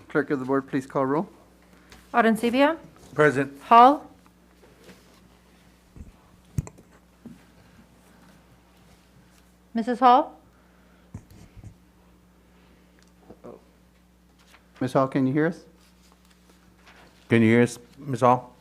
Clerk of the board, please call roll. Arencibia, Present. Hall, Mrs. Hall, Ms. Hall, can you hear us? Can you hear us, Ms. Hall?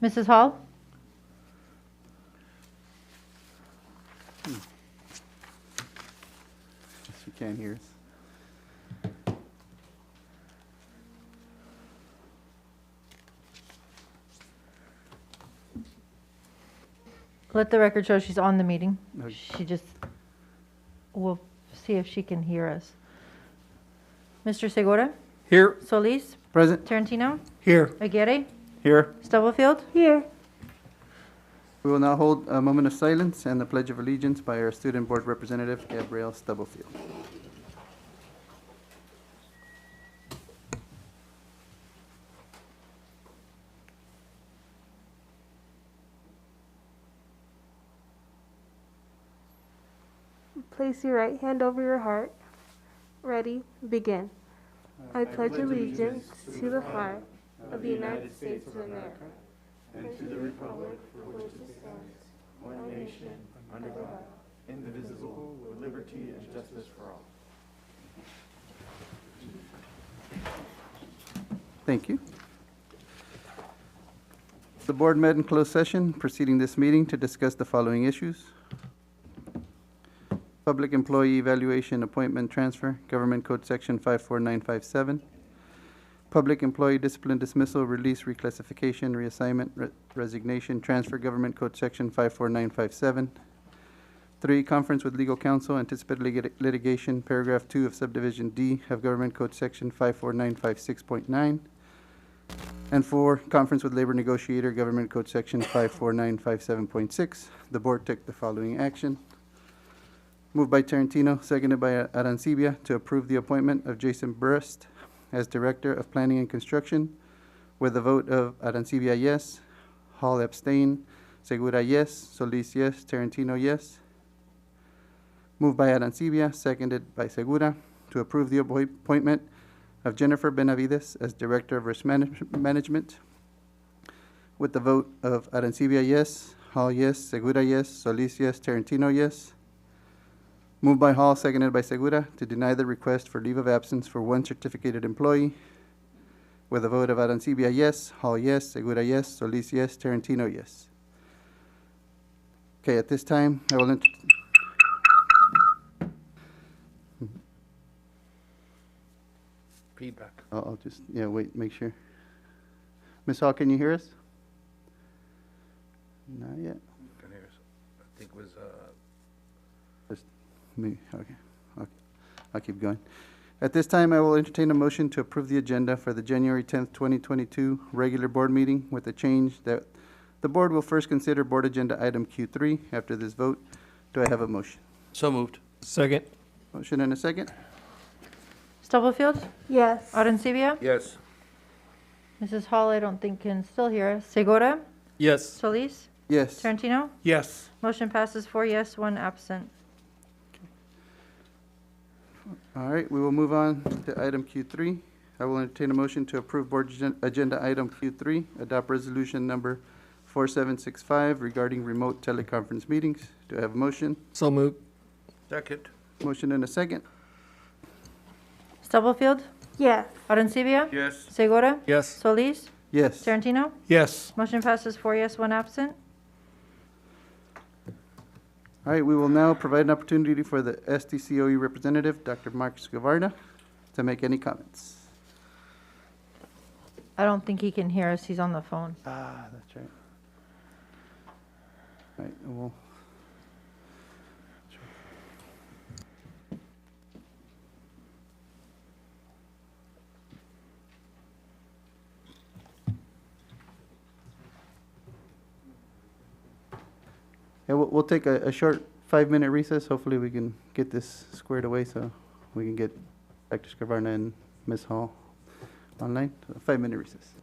Mrs. Hall, Yes, you can hear us. let the record show she's on the meeting. Okay. She just, we'll see if she can hear us. Mr. Segura, Here. Solis, Present. Tarantino, Here. Aguirre, Here. Stubblefield. Here. We will now hold a moment of silence and the Pledge of Allegiance by our Student Board Representative, Gabriel Stubblefield. Place your right hand over your heart. Ready, begin. I pledge allegiance to the flag of the United States of America and to the republic for which it stands, one nation, under God, indivisible, with liberty and justice for all. Thank you. The board met in closed session preceding this meeting to discuss the following issues: Public Employee Evaluation, Appointment, Transfer, Government Code Section 54957. Public Employee Discipline, Dismissal, Release, Reclassification, Reassignment, Resignation, Transfer, Government Code Section 54957. 3, Conference with Legal Counsel, Anticipated Litigation, Paragraph 2 of Subdivision D of Government Code Section 54956.9. And 4, Conference with Labor Negotiator, Government Code Section 54957.6. The board took the following action. Moved by Tarantino, seconded by Arancibia, to approve the appointment of Jason Burst as Director of Planning and Construction, with a vote of Arancibia, yes; Hall abstain; Segura, yes; Solis, yes; Tarantino, yes. Moved by Arancibia, seconded by Segura, to approve the appointment of Jennifer Benavides as Director of Risk Management, with the vote of Arancibia, yes; Hall, yes; Segura, yes; Solis, yes; Tarantino, yes. Moved by Hall, seconded by Segura, to deny the request for leave of absence for one certificated employee, with a vote of Arancibia, yes; Hall, yes; Segura, yes; Solis, yes; Tarantino, yes. Okay, at this time, I will Feedback. I'll just, wait, make sure. Ms. Hall, can you hear us? Not yet. Can hear us. I think it was, Just me, okay. I'll keep going. At this time, I will entertain a motion to approve the agenda for the January 10th, 2022 regular board meeting, with the change that the board will first consider board agenda item Q3 after this vote. Do I have a motion? so moved. Second. Motion and a second. Stubblefield, Yes. Arencibia, Yes. Mrs. Hall, I don't think can still hear us. Segura, Yes. Solis, Yes. Tarantino. Yes. Motion passes 4 yes, 1 absent. All right, we will move on to item Q3. I will entertain a motion to approve board agenda item Q3, adopt resolution number 4765 regarding remote teleconference meetings. Do I have a motion? So moved. Second. Motion and a second. Stubblefield, Yes. Arencibia, Yes. Segura, Yes. Solis, Yes. Tarantino. Yes. Motion passes 4 yes, 1 absent. All right, we will now provide an opportunity for the SDCOE representative, Dr. Marcus Gavarda, to make any comments. I don't think he can hear us. He's on the phone. Ah, that's right. All right, well. we'll take a short 5-minute recess. Hopefully we can get this squared away so we can get Dr. Scrivarna and Ms. Hall online. 5-minute recess.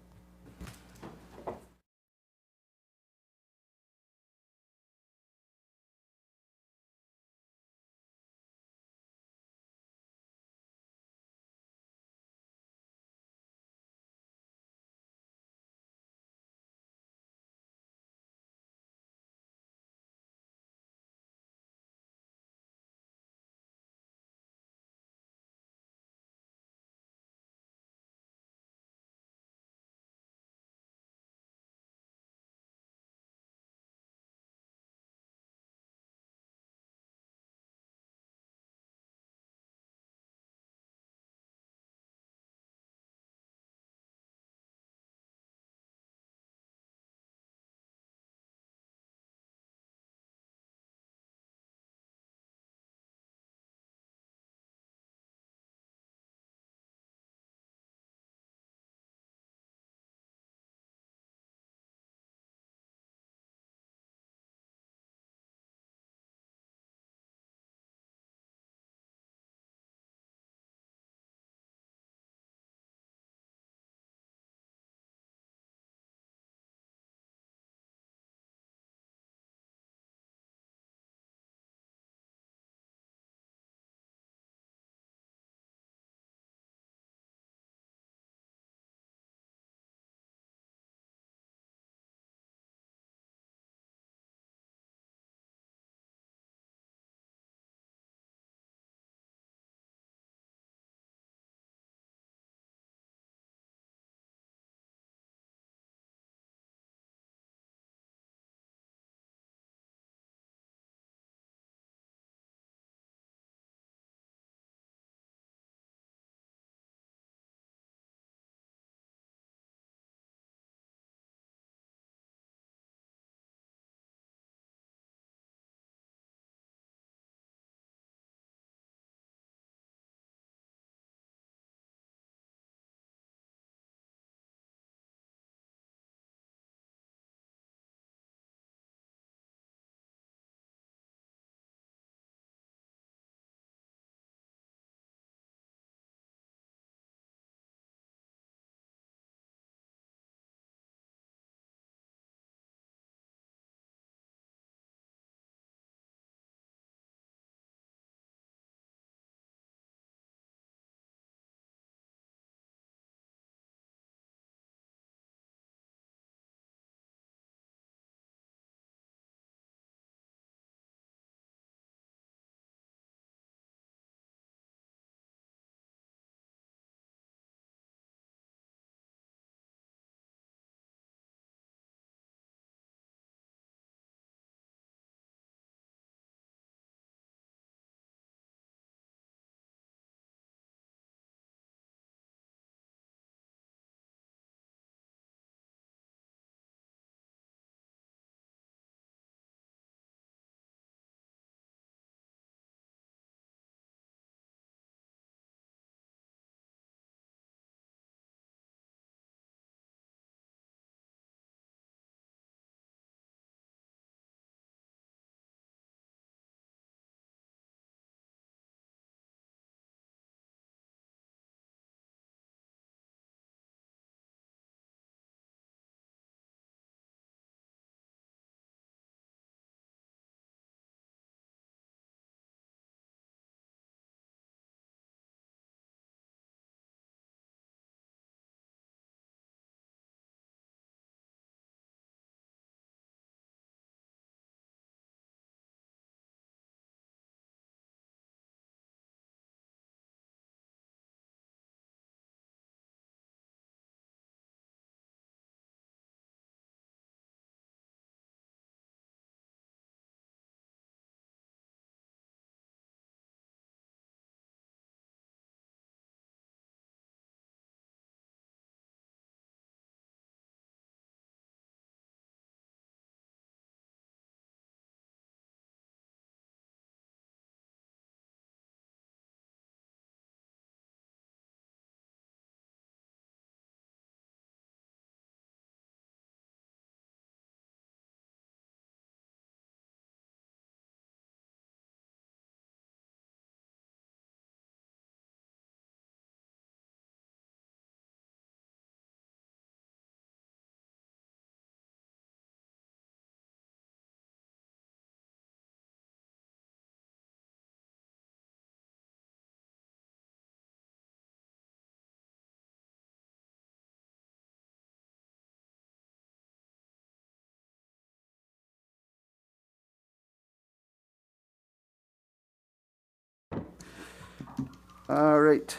All right.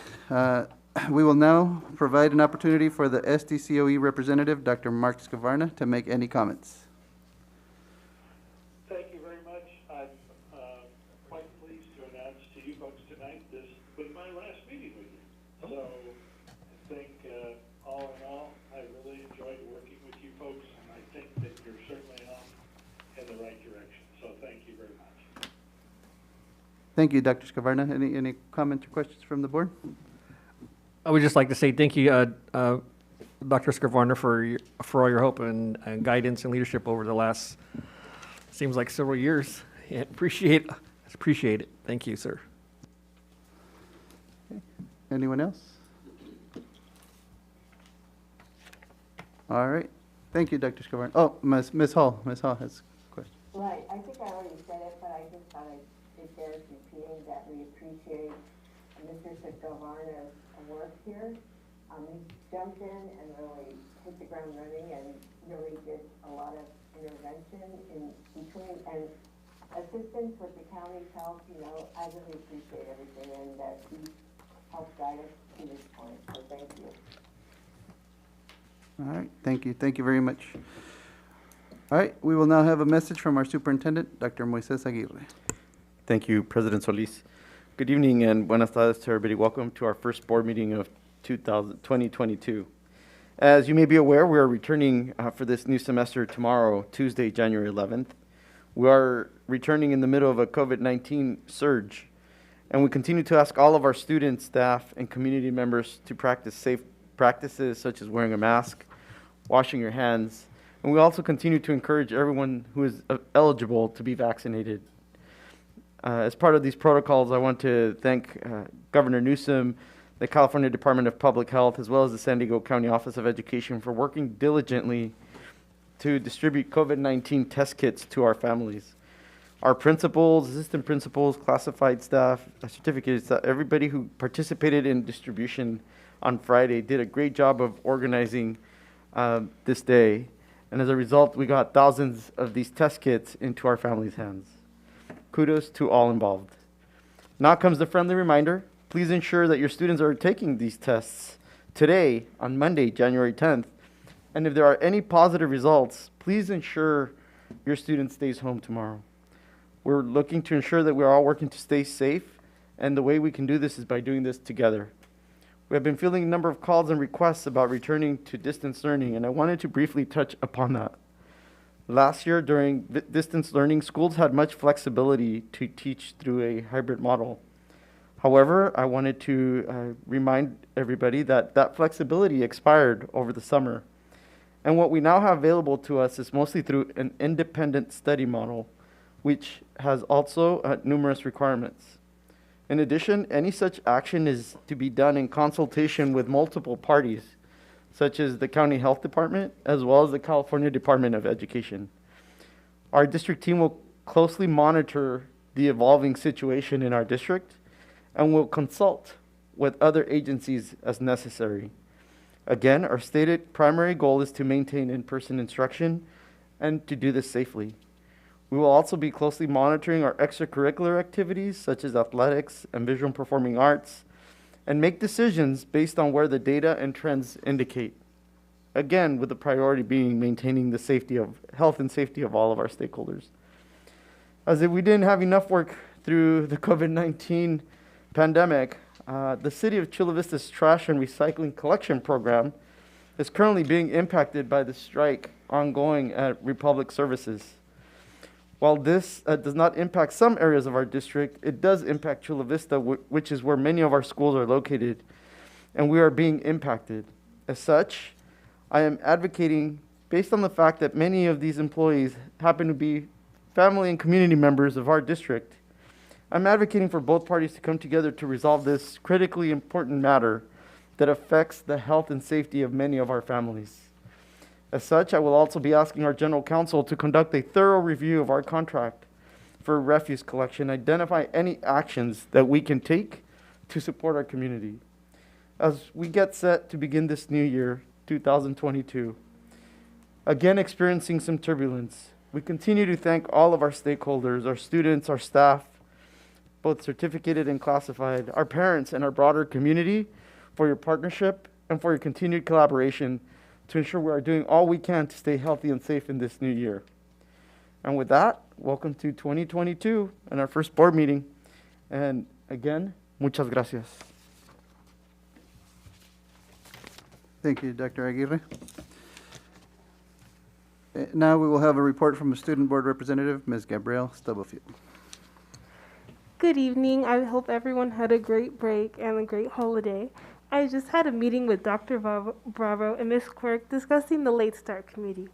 We will now provide an opportunity for the SDCOE representative, Dr. Mark Scavarna, to make any comments. Thank you very much. I'm quite pleased to announce to you folks tonight this was my last meeting with you. So I think all in all, I really enjoyed working with you folks, and I think that you're certainly off in the right direction. So thank you very much. Thank you, Dr. Scavarna. Any comments or questions from the board? I would just like to say thank you, Dr. Scavarna, for all your help and guidance and leadership over the last, seems like several years. Yeah, appreciate it. Thank you, sir. Anyone else? All right. Thank you, Dr. Scavarna. Oh, Ms. Hall. Ms. Hall has a question. Right, I think I already said it, but I just thought it bears repeating that we appreciate Mr. Scavarna's work here. He jumped in and really hit the ground running and really did a lot of intervention in between and assistance with the county's help. You know, I really appreciate everything and that he helped guide us to this point, so thank you. All right. Thank you. Thank you very much. All right. We will now have a message from our superintendent, Dr. Moises Aguirre. Thank you, President Solis. Good evening and buenas tardes to everybody. Welcome to our first board meeting of 2022. As you may be aware, we are returning for this new semester tomorrow, Tuesday, January 11th. We are returning in the middle of a COVID-19 surge, and we continue to ask all of our students, staff, and community members to practice safe practices such as wearing a mask, washing your hands, and we also continue to encourage everyone who is eligible to be vaccinated. As part of these protocols, I want to thank Governor Newsom, the California Department of Public Health, as well as the San Diego County Office of Education for working diligently to distribute COVID-19 test kits to our families. Our principals, assistant principals, classified staff, certificates, everybody who participated in distribution on Friday did a great job of organizing this day. And as a result, we got thousands of these test kits into our families' hands. Kudos to all involved. Now comes the friendly reminder. Please ensure that your students are taking these tests today on Monday, January 10th. And if there are any positive results, please ensure your student stays home tomorrow. We're looking to ensure that we're all working to stay safe, and the way we can do this is by doing this together. We have been fielding a number of calls and requests about returning to distance learning, and I wanted to briefly touch upon that. Last year, during distance learning, schools had much flexibility to teach through a hybrid model. However, I wanted to remind everybody that that flexibility expired over the summer. And what we now have available to us is mostly through an independent study model, which has also numerous requirements. In addition, any such action is to be done in consultation with multiple parties, such as the County Health Department, as well as the California Department of Education. Our district team will closely monitor the evolving situation in our district and will consult with other agencies as necessary. Again, our stated primary goal is to maintain in-person instruction and to do this safely. We will also be closely monitoring our extracurricular activities, such as athletics and visual and performing arts, and make decisions based on where the data and trends indicate. Again, with the priority being maintaining the health and safety of all of our stakeholders. As if we didn't have enough work through the COVID-19 pandemic, the City of Chula Vista's trash and recycling collection program is currently being impacted by the strike ongoing at Republic Services. While this does not impact some areas of our district, it does impact Chula Vista, which is where many of our schools are located, and we are being impacted. As such, I am advocating, based on the fact that many of these employees happen to be family and community members of our district, I'm advocating for both parties to come together to resolve this critically important matter that affects the health and safety of many of our families. As such, I will also be asking our general counsel to conduct a thorough review of our contract for refuse collection, identify any actions that we can take to support our community. As we get set to begin this new year, 2022, again experiencing some turbulence, we continue to thank all of our stakeholders, our students, our staff, both certificated and classified, our parents, and our broader community for your partnership and for your continued collaboration to ensure we are doing all we can to stay healthy and safe in this new year. And with that, welcome to 2022 and our first board meeting. And again, muchas gracias. Thank you, Dr. Aguirre. Now we will have a report from a student board representative, Ms. Gabriel Stubblefield. Good evening. I hope everyone had a great break and a great holiday. I just had a meeting with Dr. Bravo and Ms. Quirk discussing the Late Start Committee.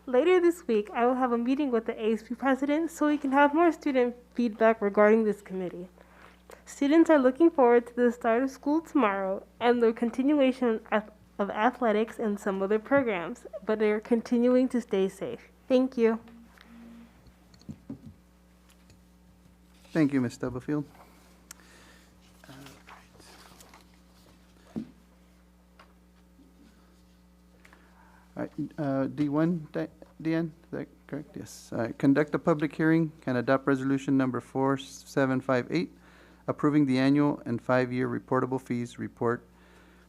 Later this week, I will have a meeting with the ASP president so we can have more student feedback regarding this committee. Students are looking forward to the start of school tomorrow and the continuation of athletics and some other programs, but they are continuing to stay safe. Thank you. Thank you, Ms. Stubblefield. All right, D1, Deanne, is that correct? Yes. Conduct a public hearing and adopt resolution number 4758, approving the annual and 5-year reportable fees report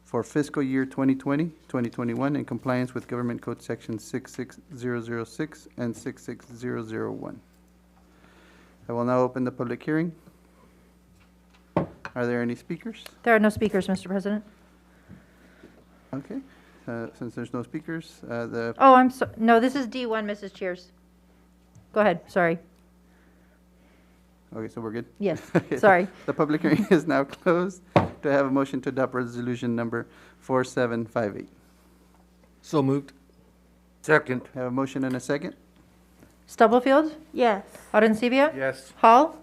for fiscal year 2020, 2021 in compliance with Government Code Section 66006 and 66001. I will now open the public hearing. Are there any speakers? There are no speakers, Mr. President. Okay. Since there's no speakers, Oh, no, this is D1, Mrs. Cheers. Go ahead, sorry. okay, so we're good? Yes, Okay, sorry. The public hearing is now closed. Do I have a motion to adopt resolution number 4758? So moved. Second. Have a motion and a second? Stubblefield, Yes. Arencibia, Yes. Hall,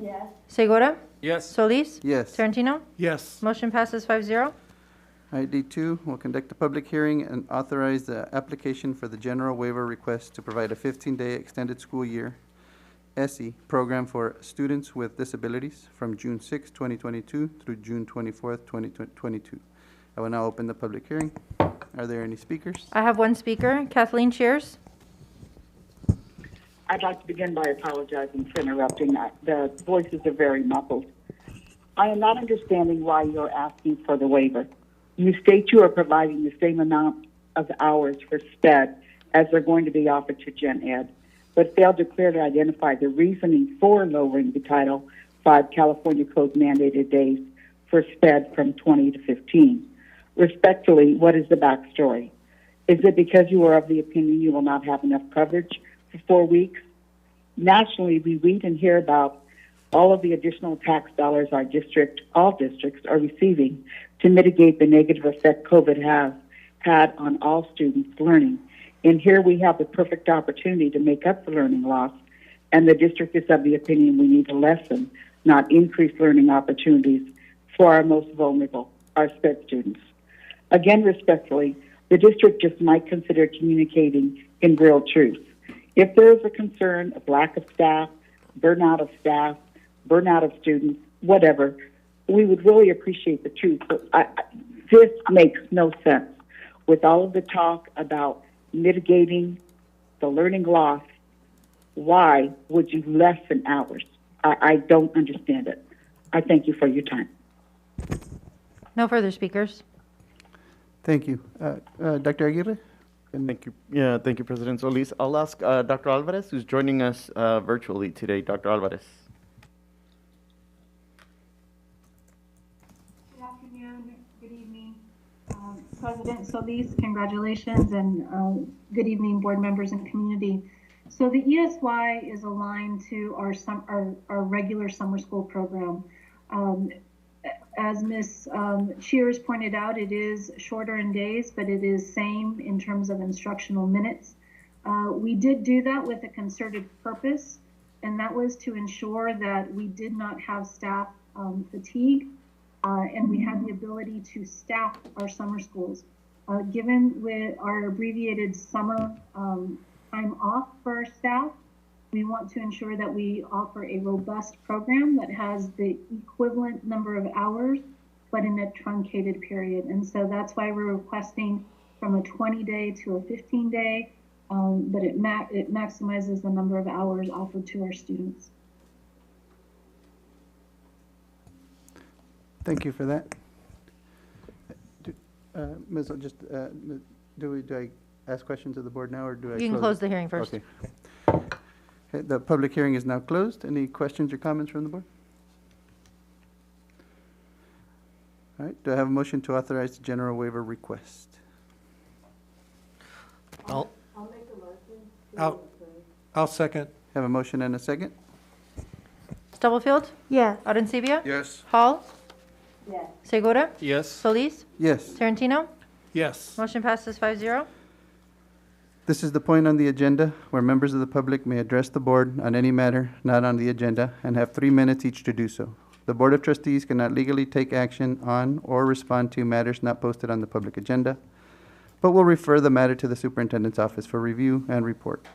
Yes. Segura, Yes. Solis, Yes. Tarantino. Yes. Motion passes 5-0. All right, D2, we'll conduct a public hearing and authorize the application for the general waiver request to provide a 15-day extended school year Essie program for students with disabilities from June 6, 2022 through June 24, 2022. I will now open the public hearing. Are there any speakers? I have one speaker, Kathleen Cheers. I'd like to begin by apologizing for interrupting. The voices are very muffled. I am not understanding why you're asking for the waiver. You state you are providing the same amount of hours for SPED as they're going to be offered to Gen Ed, but failed to clearly identify the reasoning for lowering the Title V California Code mandated days for SPED from 20 to 15. Respectfully, what is the backstory? Is it because you are of the opinion you will not have enough coverage for 4 weeks? Nationally, we read and hear about all of the additional tax dollars all districts are receiving to mitigate the negative effect COVID has had on all students' learning. And here we have the perfect opportunity to make up the learning loss, and the district is of the opinion we need to lessen, not increase learning opportunities for our most vulnerable, our SPED students. Again, respectfully, the district just might consider communicating in real truth. If there is a concern of lack of staff, burnout of students, whatever, we would really appreciate the truth. But this makes no sense. With all of the talk about mitigating the learning loss, why would you lessen hours? I don't understand it. I thank you for your time. No further speakers. Thank you. Dr. Aguirre? Thank you. Yeah, thank you, President Solis. I'll ask Dr. Alvarez, who's joining us virtually today. Dr. Alvarez. Good afternoon, good evening. President Solis, congratulations, and good evening, board members and community. So the ESY is aligned to our regular summer school program. As Ms. Cheers pointed out, it is shorter in days, but it is same in terms of instructional minutes. We did do that with a concerted purpose, and that was to ensure that we did not have staff fatigue, and we had the ability to staff our summer schools. Given with our abbreviated summer time off for our staff, we want to ensure that we offer a robust program that has the equivalent number of hours, but in a truncated period. And so that's why we're requesting from a 20-day to a 15-day, but it maximizes the number of hours offered to our students. Thank you for that. Ms., do I ask questions of the board now, or do I You can close the hearing first. Okay. Okay, the public hearing is now closed. Any questions or comments from the board? All right, do I have a motion to authorize the general waiver request? I'll I'll make a motion. I'll second. Have a motion and a second? Stubblefield, Yes. Arencibia, Yes. Hall, Yes. Segura, Yes. Solis, Yes. Tarantino. Yes. Motion passes 5-0. This is the point on the agenda where members of the public may address the board on any matter not on the agenda and have 3 minutes each to do so. The Board of Trustees cannot legally take action on or respond to matters not posted on the public agenda, but will refer the matter to the superintendent's office for review and report.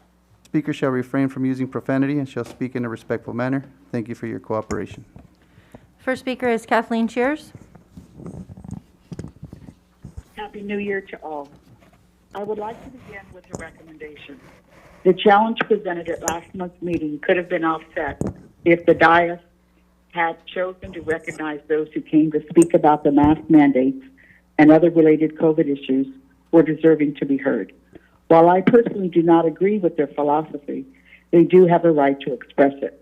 Speakers shall refrain from using profanity and shall speak in a respectful manner. Thank you for your cooperation. First speaker is Kathleen Cheers. Happy New Year to all. I would like to begin with a recommendation. The challenge presented at last month's meeting could have been offset if the dais had chosen to recognize those who came to speak about the mask mandates and other related COVID issues were deserving to be heard. While I personally do not agree with their philosophy, they do have a right to express it.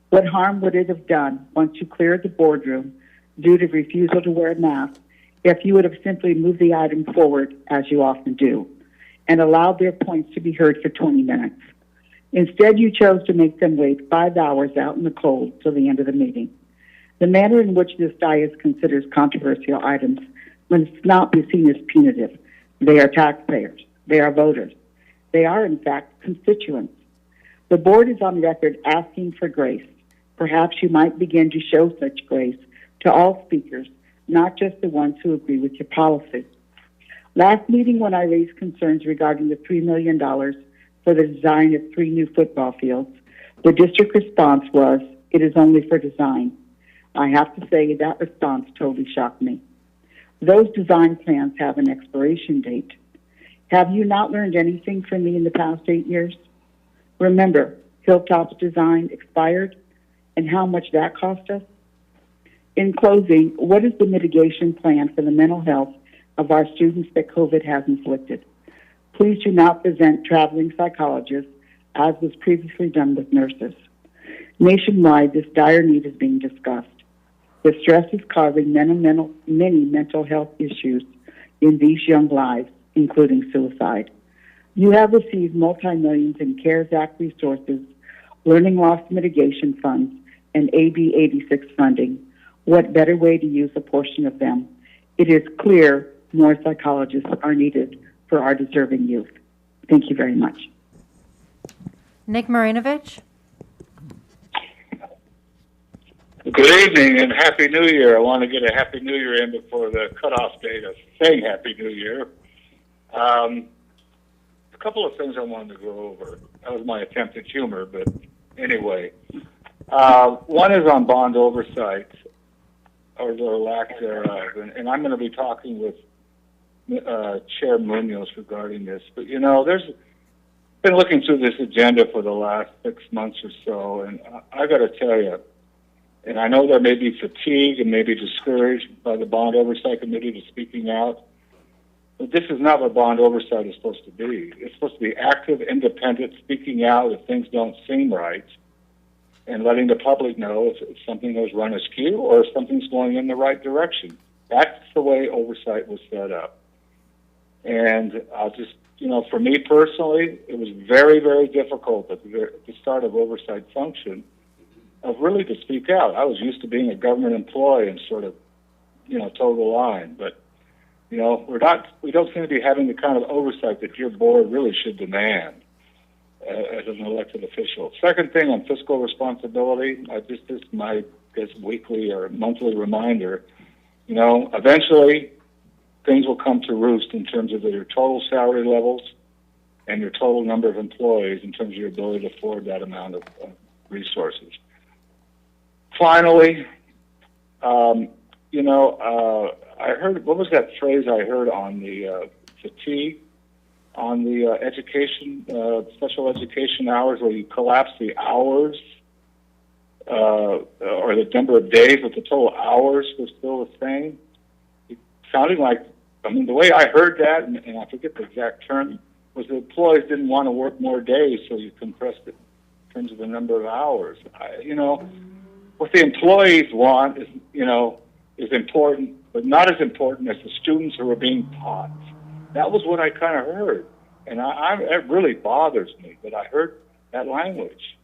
What harm would it have done once you cleared the boardroom due to refusal to wear a mask if you would have simply moved the item forward, as you often do, and allowed their points to be heard for 20 minutes? Instead, you chose to make them wait 5 hours out in the cold till the end of the meeting. The manner in which this dais considers controversial items must not be seen as punitive. They are taxpayers. They are voters. They are, in fact, constituents. The board is on record asking for grace. Perhaps you might begin to show such grace to all speakers, not just the ones who agree with your policy. Last meeting, when I raised concerns regarding the $3 million for the design of 3 new football fields, the district response was, it is only for design. I have to say that response totally shocked me. Those design plans have an expiration date. Have you not learned anything from me in the past 8 years? Remember, Hilltop's design expired and how much that cost us? In closing, what is the mitigation plan for the mental health of our students that COVID has inflicted? Please do not present traveling psychologists, as was previously done with nurses. Nationwide, this dire need is being discussed. The stress is causing many mental health issues in these young lives, including suicide. You have received multi-millions in CARES Act resources, learning loss mitigation funds, and AB 86 funding. What better way to use a portion of them? It is clear more psychologists are needed for our deserving youth. Thank you very much. Nick Marinovich. Good evening and Happy New Year. I want to get a Happy New Year in before the cutoff date of saying Happy New Year. A couple of things I wanted to go over. That was my attempt at humor, but anyway. One is on bond oversight, or the lack thereof. And I'm going to be talking with Chair Munoz regarding this. But, you know, there's been looking through this agenda for the last 6 months or so, and I got to tell you, and I know there may be fatigue and maybe discouraged by the Bond Oversight Committee to speaking out, but this is not what bond oversight is supposed to be. It's supposed to be active, independent, speaking out if things don't seem right, and letting the public know if something has run askew or if something's going in the right direction. That's the way oversight was set up. And I'll just, you know, for me personally, it was very, very difficult at the start of oversight function of really to speak out. I was used to being a government employee and sort of, you know, toe the line. But, you know, we don't seem to be having the kind of oversight that your board really should demand as an elected official. Second thing on fiscal responsibility, this is my weekly or monthly reminder. You know, eventually things will come to roost in terms of your total salary levels and your total number of employees in terms of your ability to afford that amount of resources. Finally, you know, I heard, what was that phrase I heard on the fatigue, on the education, special education hours, where you collapse the hours or the number of days, but the total hours was still the same. It sounded like, I mean, the way I heard that, and I forget the exact term, was the employees didn't want to work more days, so you compressed it in terms of the number of hours. What the employees want is, is important, but not as important as the students who are being taught. That was what I kind of heard, and it really bothers me that I heard that language.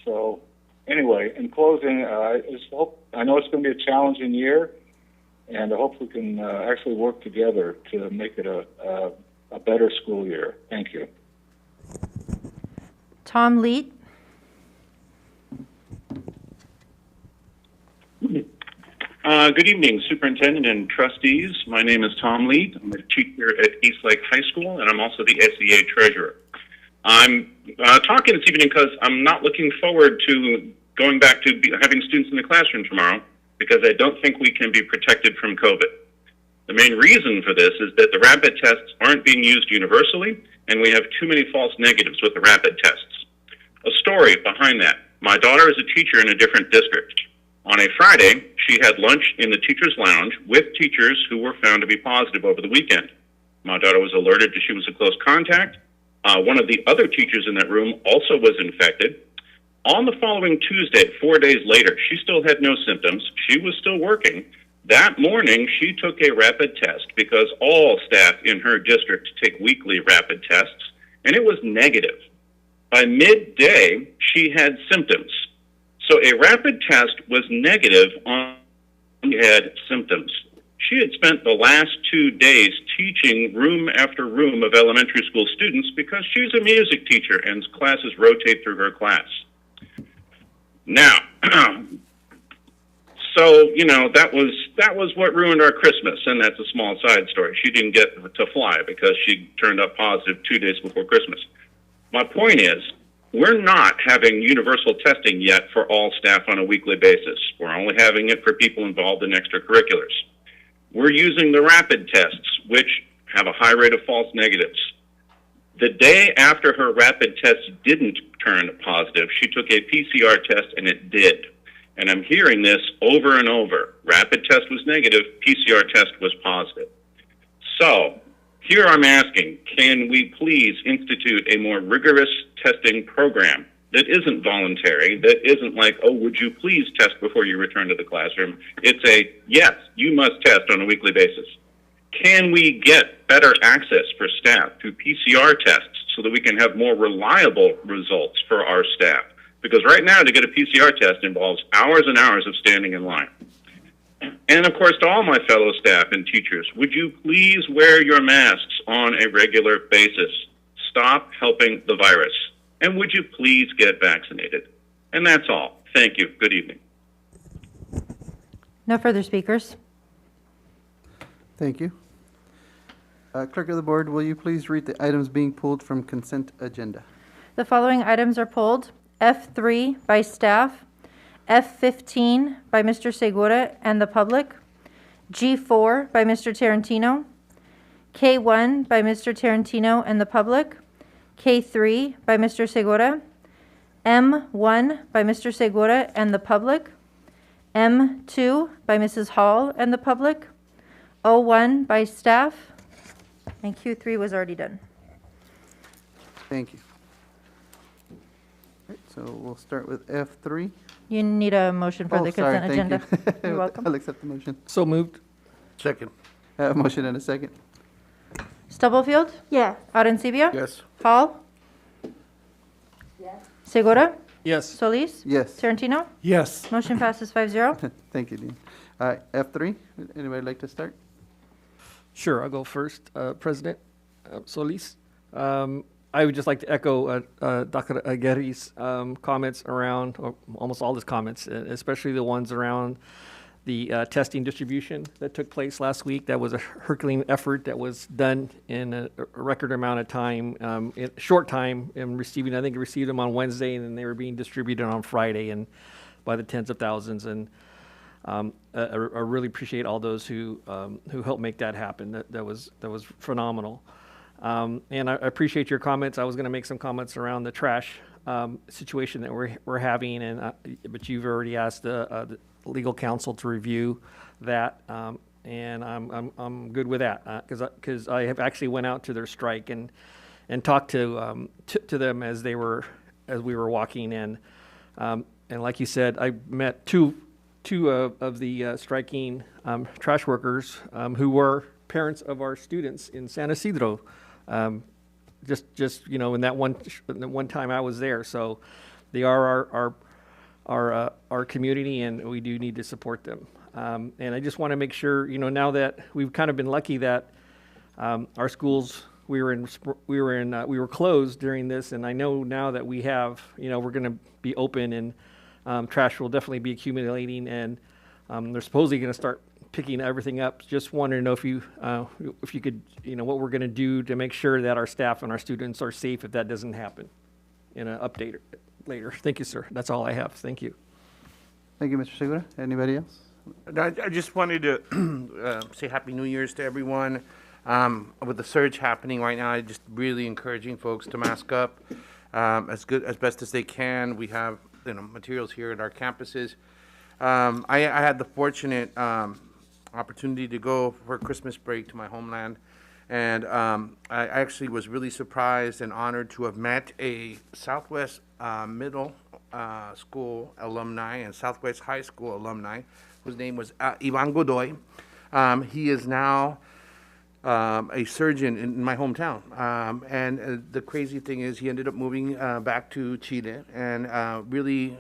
So, anyway, in closing, I know it's going to be a challenging year, and I hope we can actually work together to make it a better school year. Thank you. Tom Leet. Good evening, Superintendent and Trustees. My name is Tom Leet. I'm a teacher at Eastlake High School, and I'm also the SEA Treasurer. I'm talking this evening because I'm not looking forward to going back to having students in the classroom tomorrow, because I don't think we can be protected from COVID. The main reason for this is that the rapid tests aren't being used universally, and we have too many false negatives with the rapid tests. A story behind that. My daughter is a teacher in a different district. On a Friday, she had lunch in the teacher's lounge with teachers who were found to be positive over the weekend. My daughter was alerted that she was a close contact. One of the other teachers in that room also was infected. On the following Tuesday, 4 days later, she still had no symptoms. She was still working. That morning, she took a rapid test because all staff in her district take weekly rapid tests, and it was negative. By midday, she had symptoms. So a rapid test was negative on she had symptoms. She had spent the last 2 days teaching room after room of elementary school students because she's a music teacher and classes rotate through her class. Now, so, that was what ruined our Christmas, and that's a small side story. She didn't get to fly because she turned up positive 2 days before Christmas. My point is, we're not having universal testing yet for all staff on a weekly basis. We're only having it for people involved in extracurriculars. We're using the rapid tests, which have a high rate of false negatives. The day after her rapid test didn't turn positive, she took a PCR test and it did. And I'm hearing this over and over. Rapid test was negative, PCR test was positive. So, here I'm asking, can we please institute a more rigorous testing program that isn't voluntary, that isn't like, oh, would you please test before you return to the classroom? It's a, yes, you must test on a weekly basis. Can we get better access for staff to PCR tests so that we can have more reliable results for our staff? Because right now, to get a PCR test involves hours and hours of standing in line. And of course, to all my fellow staff and teachers, would you please wear your masks on a regular basis? Stop helping the virus. And would you please get vaccinated? And that's all. Thank you. Good evening. No further speakers. Thank you. Clerk of the Board, will you please read the items being pulled from consent agenda? The following items are pulled. F3 by staff, F15 by Mr. Segura and the public, G4 by Mr. Tarantino, K1 by Mr. Tarantino and the public, K3 by Mr. Segura, M1 by Mr. Segura and the public, M2 by Mrs. Hall and the public, O1 by staff, and Q3 was already done. Thank you. All right, so we'll start with F3. You need a motion for the sorry, consent thank agenda. you. You're welcome. I'll accept the motion. So moved. Second. I have a motion and a second. Stubblefield, Yes. Arencibia, Yes. Hall, Yes. Segura, Yes. Solis, Yes. Tarantino. Yes. Motion passes 5-0. Thank you, Dean. F3, anybody like to start? Sure, I'll go first, President Solis. I would just like to echo Dr. Aguirre's comments around, or almost all his comments, especially the ones around the testing distribution that took place last week. That was a Herculean effort that was done in a record amount of time, in a short time, and receiving, I think I received them on Wednesday, and then they were being distributed on Friday and by the tens of thousands. And I really appreciate all those who helped make that happen. That was phenomenal. And I appreciate your comments. I was going to make some comments around the trash situation that we're having, and but you've already asked the legal counsel to review that, and I'm good with that because I have actually went out to their strike and talked to them as we were walking in, and like you said, I met two of the striking trash workers who were parents of our students in San Ysidro. Just in that one time I was there, so they are our community, and we do need to support them. And I just want to make sure, now that we've kind of been lucky that our schools we were closed during this, and I know now that we have, we're going to be open, and trash will definitely be accumulating, and they're supposedly going to start picking everything up. Just wanted to know if you could, what we're going to do to make sure that our staff and our students are safe if that doesn't happen. In an update later. Thank you, sir. That's all I have. Thank you. Thank you, Mr. Segura. Anybody else? I just wanted to say Happy New Year's to everyone. With the surge happening right now, I just really encouraging folks to mask up as best as they can. We have materials here at our campuses. I had the fortunate opportunity to go for Christmas break to my homeland, and I actually was really surprised and honored to have met a Southwest Middle School alumni and Southwest High School alumni whose name was Ivan Godoy. He is now a surgeon in my hometown, and the crazy thing is he ended up moving back to Chile and really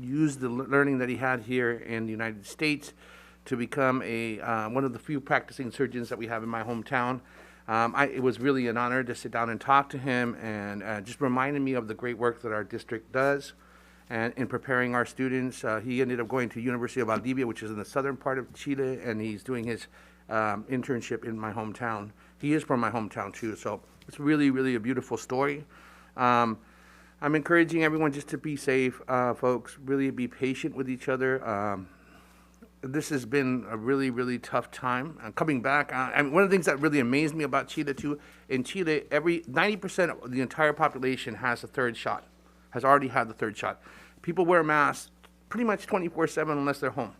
used the learning that he had here in the United States to become one of the few practicing surgeons that we have in my hometown. It was really an honor to sit down and talk to him, and just reminded me of the great work that our district does. And in preparing our students, he ended up going to University of Valdivia, which is in the southern part of Chile, and he's doing his internship in my hometown. He is from my hometown too, so it's really, really a beautiful story. I'm encouraging everyone just to be safe, folks. Really be patient with each other. This has been a really, really tough time. Coming back, one of the things that really amazed me about Chile too, in Chile, 90% of the entire population has a third shot, has already had the third shot. People wear masks pretty much 24/7 unless they're home.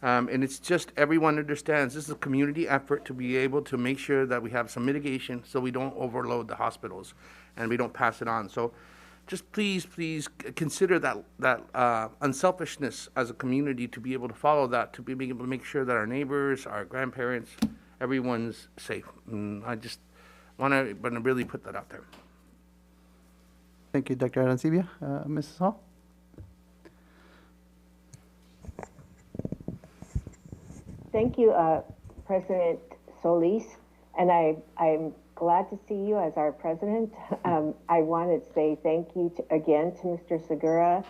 And it's just everyone understands this is a community effort to be able to make sure that we have some mitigation so we don't overload the hospitals and we don't pass it on. So just please consider that unselfishness as a community to be able to follow that, to be able to make sure that our neighbors, our grandparents, everyone's safe. And I just want to really put that out there. Thank you, Dr. Arancibia. Mrs. Hall? Thank you, President Solis, and I'm glad to see you as our president. I wanted to say thank you again to Mr. Segura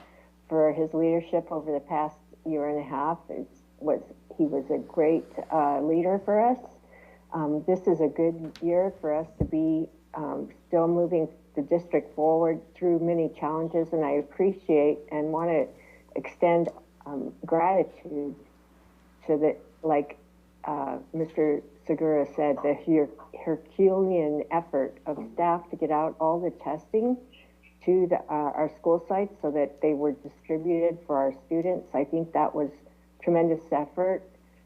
for his leadership over the past year and a half. He was a great leader for us. This is a good year for us to be still moving the district forward through many challenges, and I appreciate and want to extend gratitude to the, like Mr. Segura said, the Herculean effort of staff to get out all the testing to our school sites so that they were distributed for our students. I think that was tremendous effort,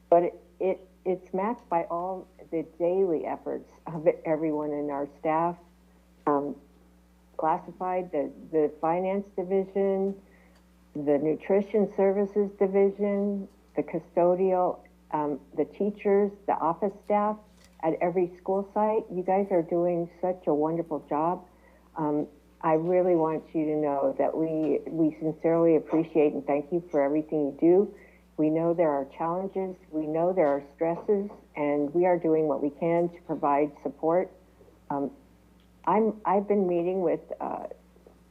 but it's matched by all the daily efforts of everyone in our staff, classified, the finance division, the nutrition services division, the custodial, the teachers, the office staff at every school site. You guys are doing such a wonderful job. I really want you to know that we sincerely appreciate and thank you for everything you do. We know there are challenges, we know there are stresses, and we are doing what we can to provide support. I've been meeting with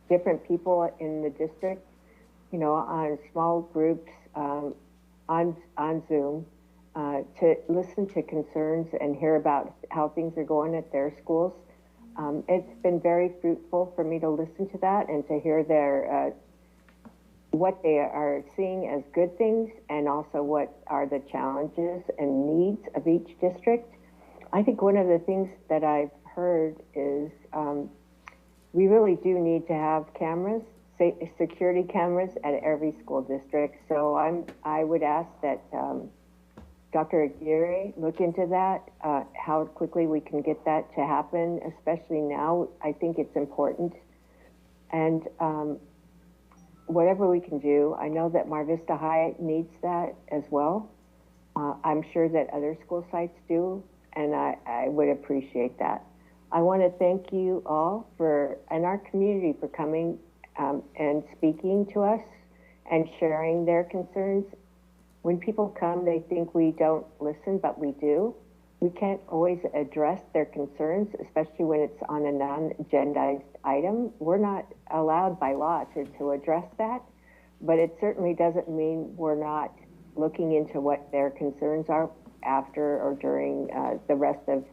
different people in the district, on small groups, on Zoom, to listen to concerns and hear about how things are going at their schools. It's been very fruitful for me to listen to that and to hear their what they are seeing as good things and also what are the challenges and needs of each district. I think one of the things that I've heard is we really do need to have cameras, security cameras at every school district. So I would ask that Dr. Aguirre look into that, how quickly we can get that to happen, especially now. I think it's important. And whatever we can do, I know that Mar Vista High needs that as well. I'm sure that other school sites do, and I would appreciate that. I want to thank you all and our community for coming and speaking to us and sharing their concerns. When people come, they think we don't listen, but we do. We can't always address their concerns, especially when it's on a non-agendized item. We're not allowed by law to address that, but it certainly doesn't mean we're not looking into what their concerns are after or during the rest of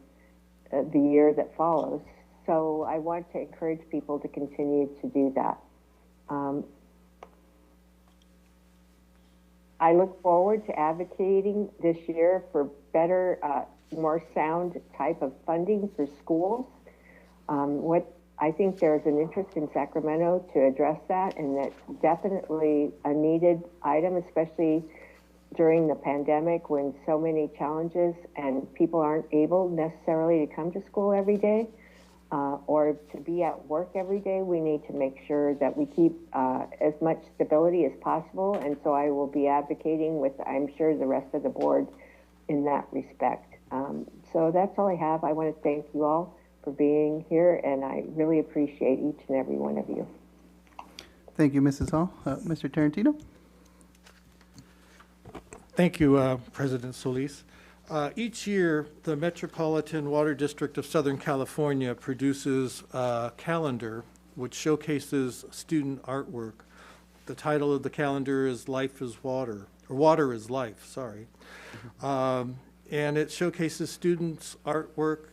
the year that follows. So I want to encourage people to continue to do that. I look forward to advocating this year for better, more sound type of funding for schools. I think there's an interest in Sacramento to address that, and that's definitely a needed item, especially during the pandemic when so many challenges and people aren't able necessarily to come to school every day or to be at work every day. We need to make sure that we keep as much stability as possible, and so I will be advocating with, I'm sure, the rest of the board in that respect. So that's all I have. I want to thank you all for being here, and I really appreciate each and every one of you. Thank you, Mrs. Hall. Mr. Tarantino? Thank you, President Solis. Each year, the Metropolitan Water District of Southern California produces a calendar which showcases student artwork. The title of the calendar is Life is Water, or Water is Life, sorry. And it showcases students' artwork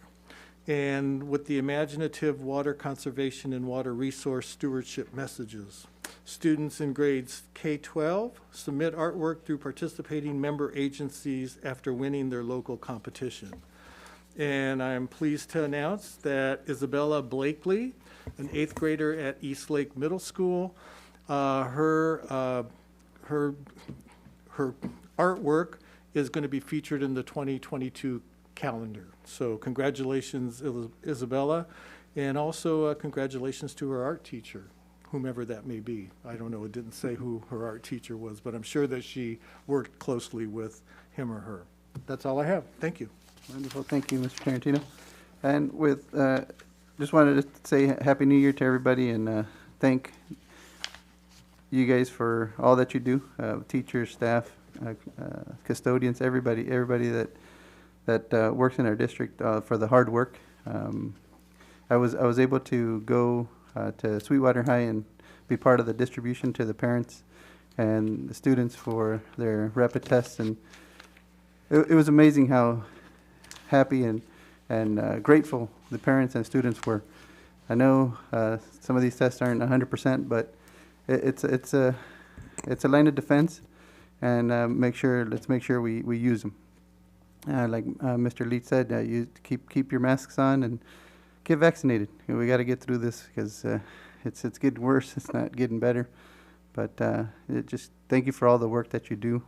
and with the imaginative water conservation and water resource stewardship messages. Students in grades K-12 submit artwork through participating member agencies after winning their local competition. And I am pleased to announce that Isabella Blakely, an 8th grader at Eastlake Middle School, her artwork is going to be featured in the 2022 calendar. So congratulations, Isabella, and also congratulations to her art teacher, whomever that may be. I don't know, it didn't say who her art teacher was, but I'm sure that she worked closely with him or her. That's all I have. Thank you. Wonderful. Thank you, Mr. Tarantino. And with, just wanted to say Happy New Year to everybody and thank you guys for all that you do, teachers, staff, custodians, everybody that works in our district for the hard work. I was able to go to Sweetwater High and be part of the distribution to the parents and the students for their rapid tests, and it was amazing how happy and grateful the parents and students were. I know some of these tests aren't 100%, but it's a line of defense, and let's make sure we use them. Like Mr. Leach said, you keep your masks on and get vaccinated. We got to get through this because it's getting worse. It's not getting better. But just thank you for all the work that you do.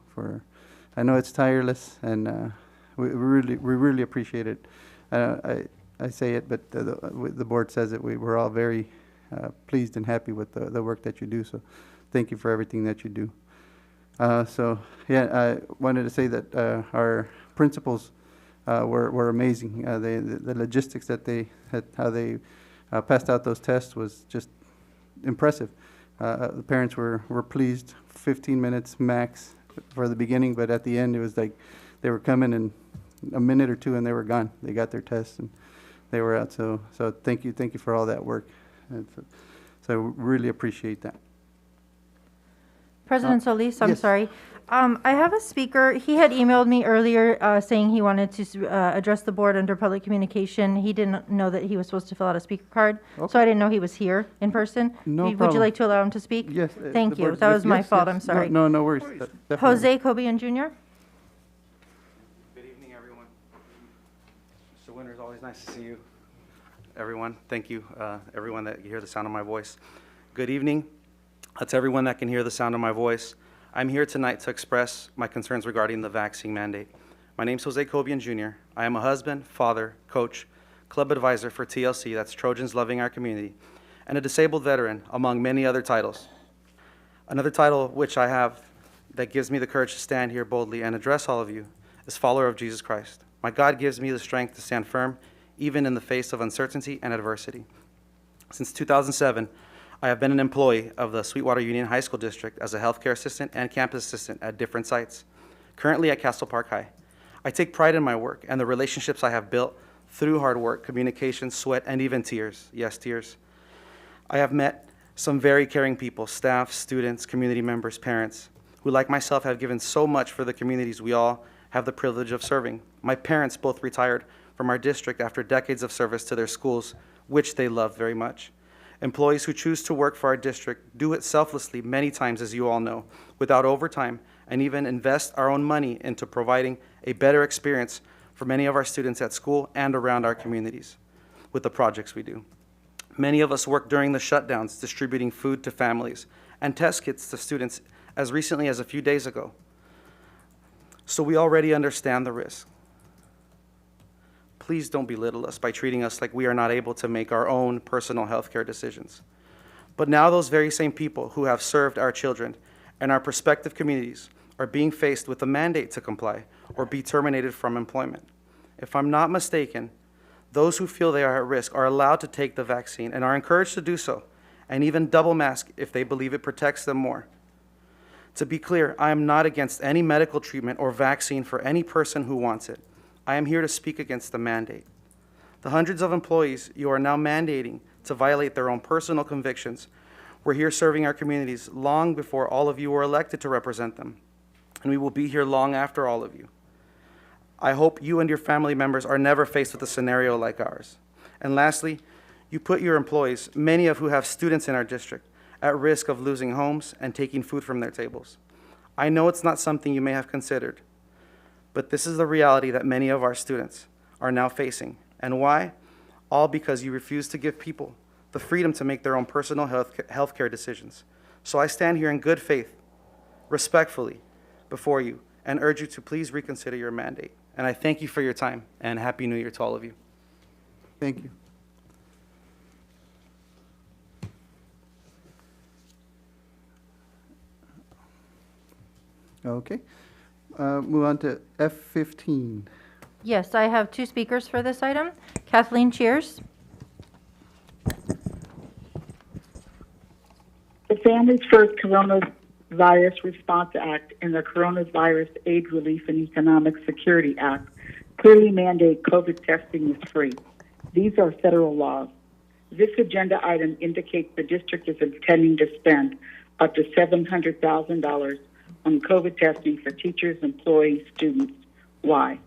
I know it's tireless, and we really appreciate it. I say it, but the board says it. We're all very pleased and happy with the work that you do. So thank you for everything that you do. So yeah, I wanted to say that our principals were amazing. The logistics that how they passed out those tests was just impressive. The parents were pleased. 15 minutes max for the beginning, but at the end it was like they were coming in a minute or two and they were gone. They got their tests and they were out. So thank you for all that work. So I really appreciate that. President Solis, I'm yes. sorry. I have a speaker. He had emailed me earlier saying he wanted to address the board under public communication. He didn't know that he was supposed to fill out a speaker card, so I didn't know he was here in person. No Would problem. you like to allow him to speak? Yes. Thank you. That was my fault. I'm sorry. No worries. Definitely. Jose Cobian Jr. Good evening, everyone. Mr. Winter, it's always nice to see you. everyone. Thank you, everyone that can hear the sound of my voice. Good evening. That's everyone that can hear the sound of my voice. I'm here tonight to express my concerns regarding the vaccine mandate. My name's Jose Cobian Jr. I am a husband, father, coach, club advisor for TLC, that's Trojans Loving Our Community, and a disabled veteran, among many other titles. Another title which I have that gives me the courage to stand here boldly and address all of you is follower of Jesus Christ. My God gives me the strength to stand firm, even in the face of uncertainty and adversity. Since 2007, I have been an employee of the Sweetwater Union High School District as a healthcare assistant and campus assistant at different sites, currently at Castle Park High. I take pride in my work and the relationships I have built through hard work, communication, sweat, and even tears. Yes, tears. I have met some very caring people, staff, students, community members, parents, who like myself have given so much for the communities we all have the privilege of serving. My parents both retired from our district after decades of service to their schools, which they loved very much. Employees who choose to work for our district do it selflessly many times, as you all know, without overtime, and even invest our own money into providing a better experience for many of our students at school and around our communities with the projects we do. Many of us work during the shutdowns, distributing food to families and test kits to students as recently as a few days ago. So we already understand the risk. Please don't belittle us by treating us like we are not able to make our own personal health care decisions. But now those very same people who have served our children and our prospective communities are being faced with a mandate to comply or be terminated from employment. If I'm not mistaken, those who feel they are at risk are allowed to take the vaccine and are encouraged to do so, and even double mask if they believe it protects them more. To be clear, I am not against any medical treatment or vaccine for any person who wants it. I am here to speak against the mandate. The hundreds of employees you are now mandating to violate their own personal convictions were here serving our communities long before all of you were elected to represent them, and we will be here long after all of you. I hope you and your family members are never faced with a scenario like ours. And lastly, you put your employees, many of who have students in our district, at risk of losing homes and taking food from their tables. I know it's not something you may have considered, but this is the reality that many of our students are now facing. And why? All because you refuse to give people the freedom to make their own personal health care decisions. So I stand here in good faith, respectfully, before you, and urge you to please reconsider your mandate. And I thank you for your time, and Happy New Year to all of you. Thank you. Okay. Move on to F15. Yes, I have two speakers for this item. Kathleen Cheers. The Families First Coronavirus Response Act and the Coronavirus Aid Relief and Economic Security Act clearly mandate COVID testing is free. These are federal laws. This agenda item indicates the district is intending to spend up to $700,000 on COVID testing for teachers, employees, students. Why?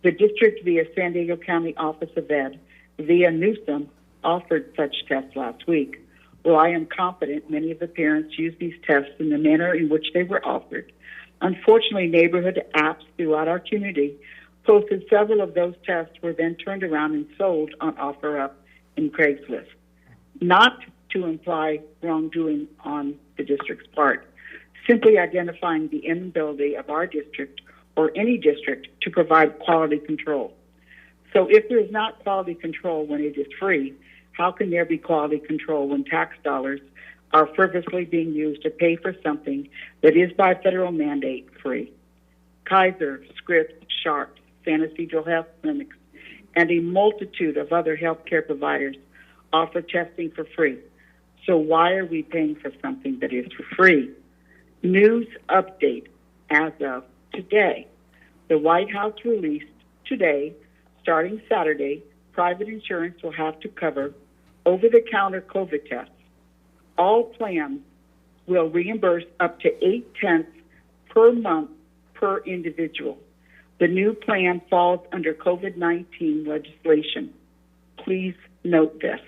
The district, via San Diego County Office of Ed, via Newsom, offered such tests last week. Well, I am confident many of the parents used these tests in the manner in which they were offered. Unfortunately, neighborhood apps throughout our community posted several of those tests were then turned around and sold on OfferUp and Craigslist. Not to imply wrongdoing on the district's part, simply identifying the inability of our district or any district to provide quality control. So if there is not quality control when it is free, how can there be quality control when tax dollars are frivolously being used to pay for something that is by federal mandate free? Kaiser, Scripps, Sharp, San Ysidro Health Clinics, and a multitude of other healthcare providers offer testing for free. So why are we paying for something that is for free? News update as of today. The White House released today, starting Saturday, private insurance will have to cover over-the-counter COVID tests. All plans will reimburse up to 0.8 per month per individual. The new plan falls under COVID-19 legislation. Please note this.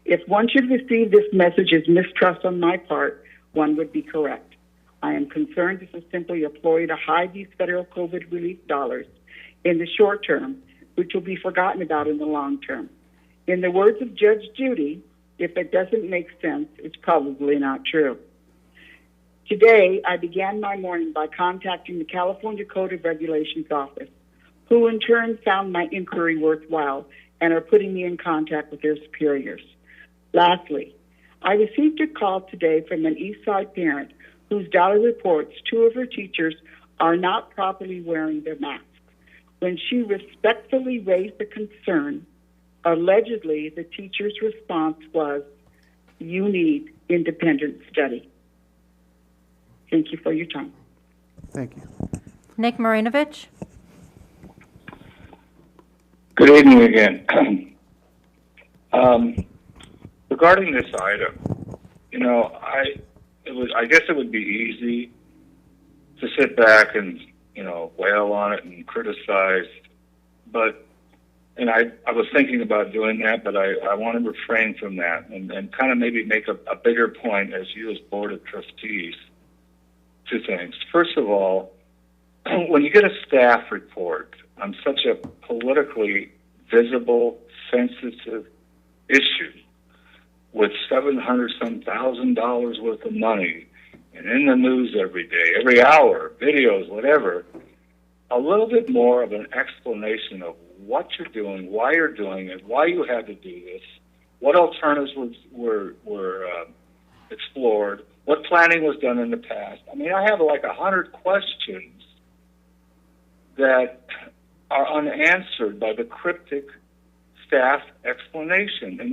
If one should receive this message as mistrust on my part, one would be correct. I am concerned this is simply a ploy to hide these federal COVID relief dollars in the short term, which will be forgotten about in the long term. In the words of Judge Judy, if it doesn't make sense, it's probably not true. Today, I began my morning by contacting the California Code of Regulations office, who in turn found my inquiry worthwhile and are putting me in contact with their superiors. Lastly, I received a call today from an East Side parent whose daughter reports 2 of her teachers are not properly wearing their masks. When she respectfully raised the concern, allegedly the teacher's response was, "You need independent study." Thank you for your time. Thank you. Nick Marinovich. Good evening again. Regarding this item, I guess it would be easy to sit back and, wail on it and criticize, and I was thinking about doing that, but I want to refrain from that and kind of maybe make a bigger point as you as Board of Trustees. 2 things. First of all, when you get a staff report on such a politically visible, sensitive issue with $700,000 worth of money and in the news every day, every hour, videos, whatever, a little bit more of an explanation of what you're doing, why you're doing it, why you had to do this, what alternatives were explored, what planning was done in the past. I mean, I have like 100 questions that are unanswered by the cryptic staff explanation, and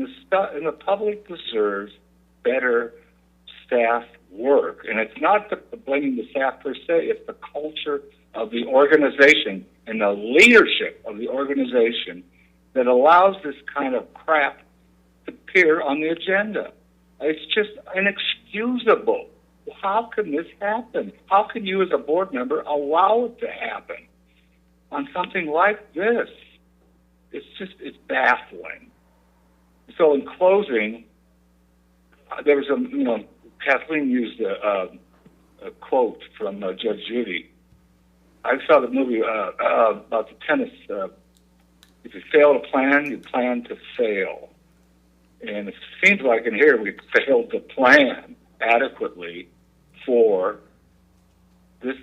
the public deserves better staff work. And it's not blaming the staff per se; it's the culture of the organization and the leadership of the organization that allows this kind of crap to appear on the agenda. It's just inexcusable. How can this happen? How can you, as a board member, allow it to happen on something like this? It's baffling. So in closing, there was Kathleen used a quote from Judge Judy. I saw the movie about the tennis. If you fail to plan, you plan to fail. And it seems like in here we failed to plan adequately for this.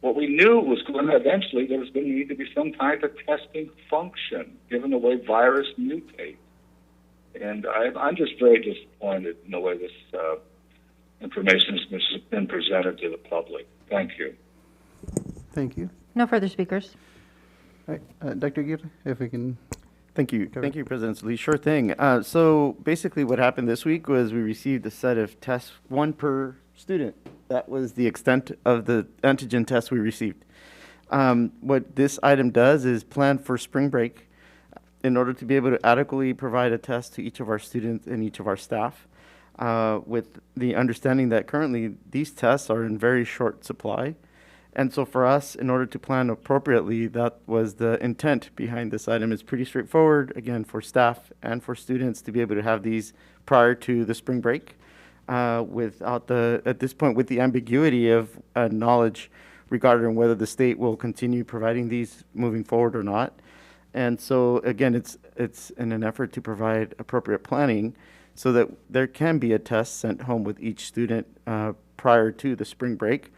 What we knew was going to eventually, there was going to need to be some type of testing function, given the way virus mutate. And I'm just very disappointed in the way this information has been presented to the public. Thank you. Thank you. No further speakers. All right, Dr. Aguirre, if we can. Thank you. Thank you, President Solis. Sure thing. So basically what happened this week was we received a set of tests, 1 per student. That was the extent of the antigen tests we received. What this item does is plan for spring break in order to be able to adequately provide a test to each of our students and each of our staff, with the understanding that currently these tests are in very short supply. And so for us, in order to plan appropriately, that was the intent behind this item. It's pretty straightforward, again, for staff and for students to be able to have these prior to the spring break, without at this point, with the ambiguity of knowledge regarding whether the state will continue providing these moving forward or not. And so again, it's in an effort to provide appropriate planning so that there can be a test sent home with each student prior to the spring break.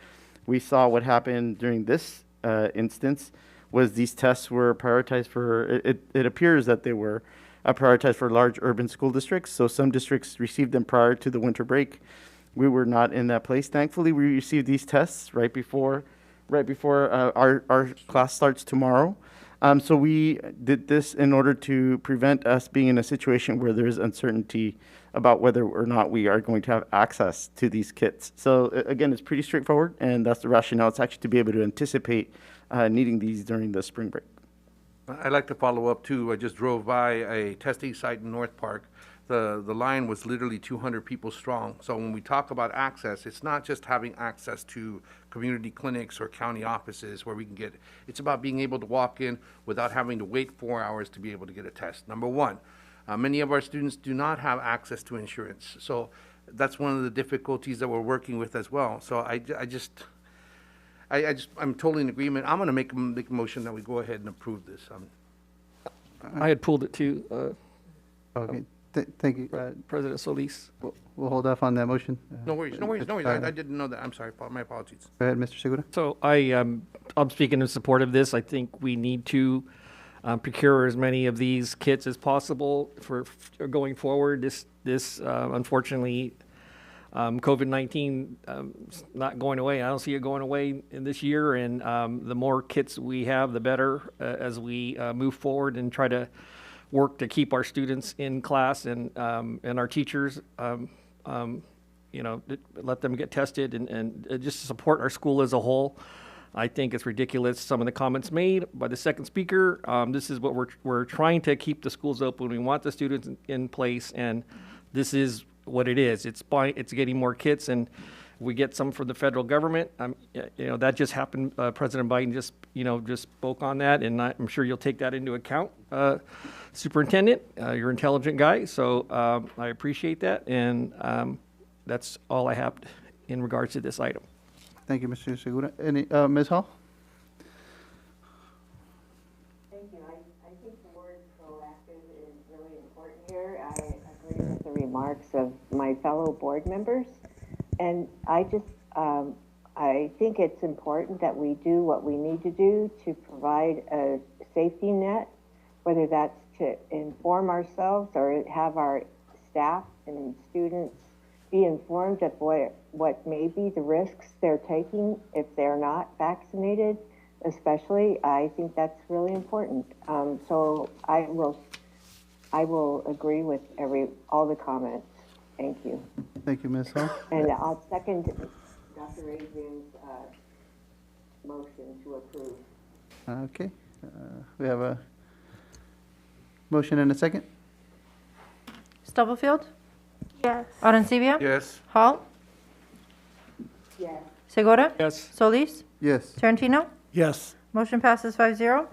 We saw what happened during this instance was these tests were prioritized for, it appears that they were prioritized for large urban school districts. So some districts received them prior to the winter break. We were not in that place. Thankfully, we received these tests right before our class starts tomorrow. So we did this in order to prevent us being in a situation where there's uncertainty about whether or not we are going to have access to these kits. So again, it's pretty straightforward, and that's the rationale. It's actually to be able to anticipate needing these during the spring break. I'd like to follow up too. I just drove by a testing site in North Park. The line was literally 200 people strong. So when we talk about access, it's not just having access to community clinics or county offices where we can get, it's about being able to walk in without having to wait 4 hours to be able to get a test. Number one, many of our students do not have access to insurance. So that's one of the difficulties that we're working with as well. So I'm totally in agreement. I'm going to make a motion that we go ahead and approve this. I had pulled it too, Okay, thank you. President Solis. We'll hold off on that motion. No worries, no worries, no worries. I didn't know that. I'm sorry. My apologies. Go ahead, Mr. Segura. So I'm speaking in support of this. I think we need to procure as many of these kits as possible for going forward. This unfortunately, COVID-19 is not going away. I don't see it going away in this year, and the more kits we have, the better as we move forward and try to work to keep our students in class and our teachers, let them get tested and just support our school as a whole. I think it's ridiculous, some of the comments made by the second speaker. This is what we're trying to keep the schools open. We want the students in place, and this is what it is. It's getting more kits, and we get some from the federal government. That just happened. President Biden just spoke on that, and I'm sure you'll take that into account, Superintendent. You're an intelligent guy, so I appreciate that, and that's all I have in regards to this item. Thank you, Mr. Segura. Ms. Hall? Thank you. I think the word proactive is really important here. I agree with the remarks of my fellow board members. And I think it's important that we do what we need to do to provide a safety net, whether that's to inform ourselves or have our staff and students be informed of what may be the risks they're taking if they're not vaccinated, especially. I think that's really important. So I will agree with all the comments. Thank you. Thank you, Ms. Hall. And I'll second Dr. Adrian's motion to approve. Okay. We have a motion and a second. Stubblefield? Yes. Arencibia? Yes. Hall? Yes. Segura? Yes. Solis? Yes. Tarantino? Yes. Motion passes 5-0.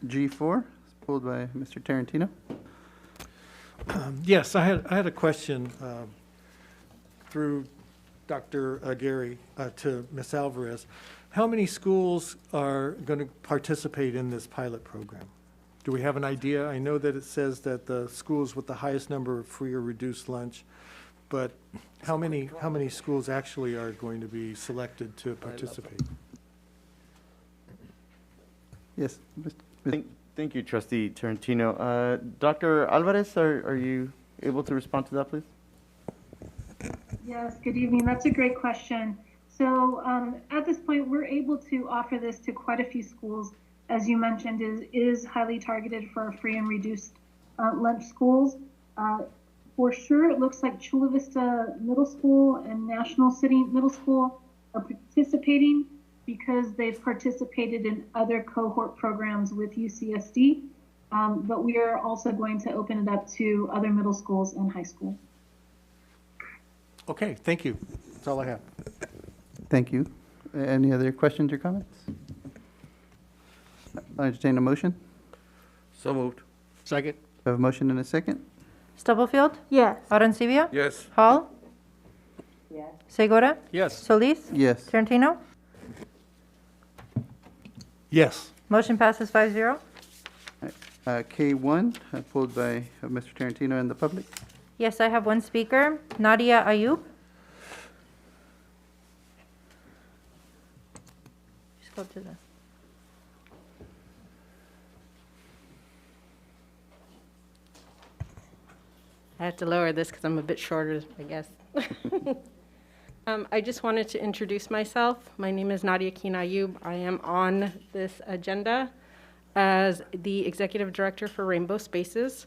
G4 is pulled by Mr. Tarantino. Yes, I had a question through Dr. Gary to Ms. Alvarez. How many schools are going to participate in this pilot program? Do we have an idea? I know that it says that the schools with the highest number of free or reduced lunch, but how many schools actually are going to be selected to participate? Yes. Thank you, Trustee Tarantino. Dr. Alvarez, are you able to respond to that, please? Yes, good evening. That's a great question. So at this point, we're able to offer this to quite a few schools. As you mentioned, is highly targeted for our free and reduced lunch schools. For sure, it looks like Chula Vista Middle School and National City Middle School are participating because they've participated in other cohort programs with UCSD. But we are also going to open it up to other middle schools and high school. Okay, thank you. That's all I have. Thank you. Any other questions or comments? I entertain a motion. So moved. Second. We have a motion and a second. Stubblefield? Yes. Arencibia? Yes. Hall? Yes. Segura? Yes. Solis? Yes. Tarantino? Yes. Motion passes 5-0. K1 pulled by Mr. Tarantino and the public. Yes, I have one speaker, Nadia Ayub. Just go to the. I have to lower this because I'm a bit shorter, I guess. I just wanted to introduce myself. My name is Nadia Ayub. I am on this agenda as the Executive Director for Rainbow Spaces.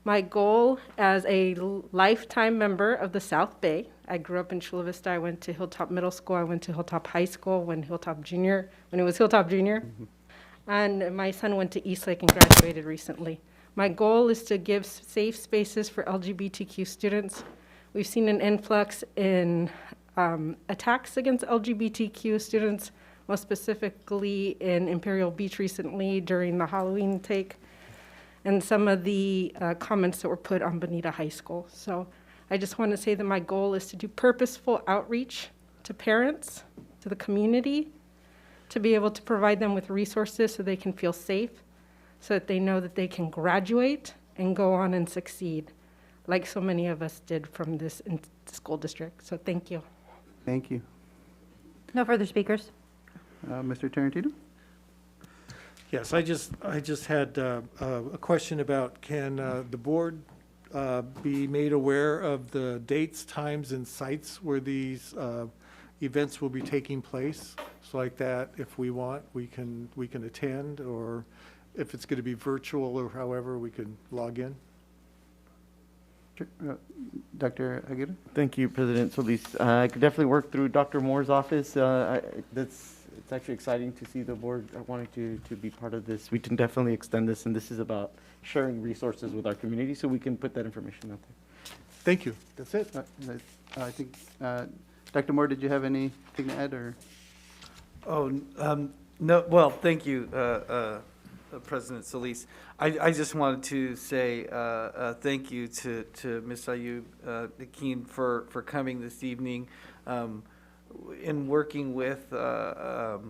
My goal as a lifetime member of the South Bay, I grew up in Chula Vista. I went to Hilltop Middle School. I went to Hilltop High School when it was Hilltop Junior. Mm-hmm. And my son went to Eastlake and graduated recently. My goal is to give safe spaces for LGBTQ students. We've seen an influx in attacks against LGBTQ students, most specifically in Imperial Beach recently during the Halloween take, and some of the comments that were put on Bonita High School. So I just want to say that my goal is to do purposeful outreach to parents, to the community, to be able to provide them with resources so they can feel safe, so that they know that they can graduate and go on and succeed, like so many of us did from this school district. So thank you. Thank you. No further speakers. Mr. Tarantino? Yes, I just had a question about, can the board be made aware of the dates, times, and sites where these events will be taking place? So like that, if we want, we can attend, or if it's going to be virtual or however, we can log in. Dr. Aguirre? Thank you, President Solis. I could definitely work through Dr. Moore's office. It's actually exciting to see the board wanting to be part of this. We can definitely extend this, and this is about sharing resources with our community, so we can put that information out there. Thank you. That's it. I think, Dr. Moore, did you have anything to add, or? Oh, no, well, thank you, President Solis. I just wanted to say thank you to Ms. Ayub Akin for coming this evening. In working with our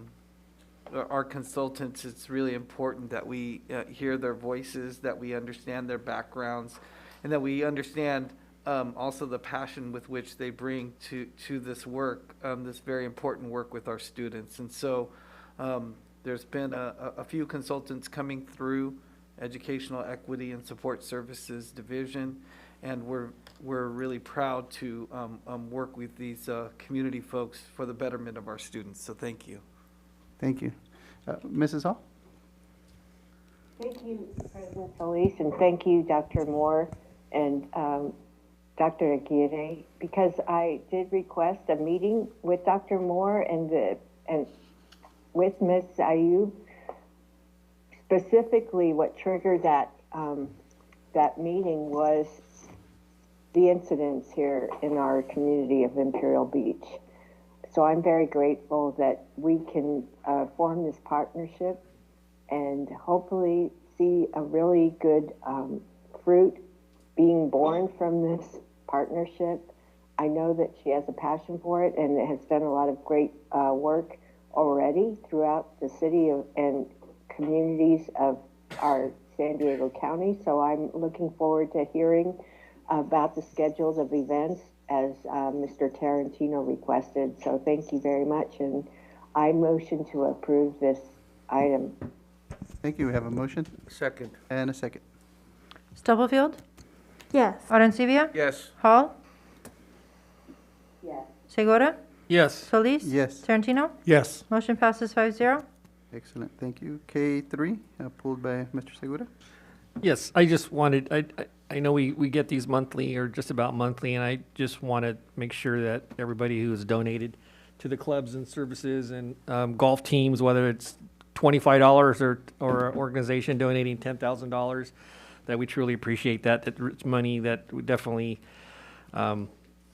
consultants, it's really important that we hear their voices, that we understand their backgrounds, and that we understand also the passion with which they bring to this work, this very important work with our students. And so there's been a few consultants coming through Educational Equity and Support Services Division, and we're really proud to work with these community folks for the betterment of our students. So thank you. Thank you. Mrs. Hall? Thank you, President Solis, and thank you, Dr. Moore and Dr. Aguirre, because I did request a meeting with Dr. Moore and with Ms. Ayub. Specifically, what triggered that meeting was the incidents here in our community of Imperial Beach. So I'm very grateful that we can form this partnership and hopefully see a really good fruit being born from this partnership. I know that she has a passion for it and has done a lot of great work already throughout the city and communities of our San Diego County. So I'm looking forward to hearing about the schedules of events as Mr. Tarantino requested. So thank you very much, and I motion to approve this item. Thank you. We have a motion Second. and a second. Stubblefield? Yes. Arencibia? Yes. Hall? Yes. Segura? Yes. Solis? Yes. Tarantino? Yes. Motion passes 5-0. Excellent. Thank you. K3, pulled by Mr. Segura. Yes, I just wanted, I know we get these monthly or just about monthly, and I just want to make sure that everybody who has donated to the clubs and services and golf teams, whether it's $25 or an organization donating $10,000, that we truly appreciate that it's money that we definitely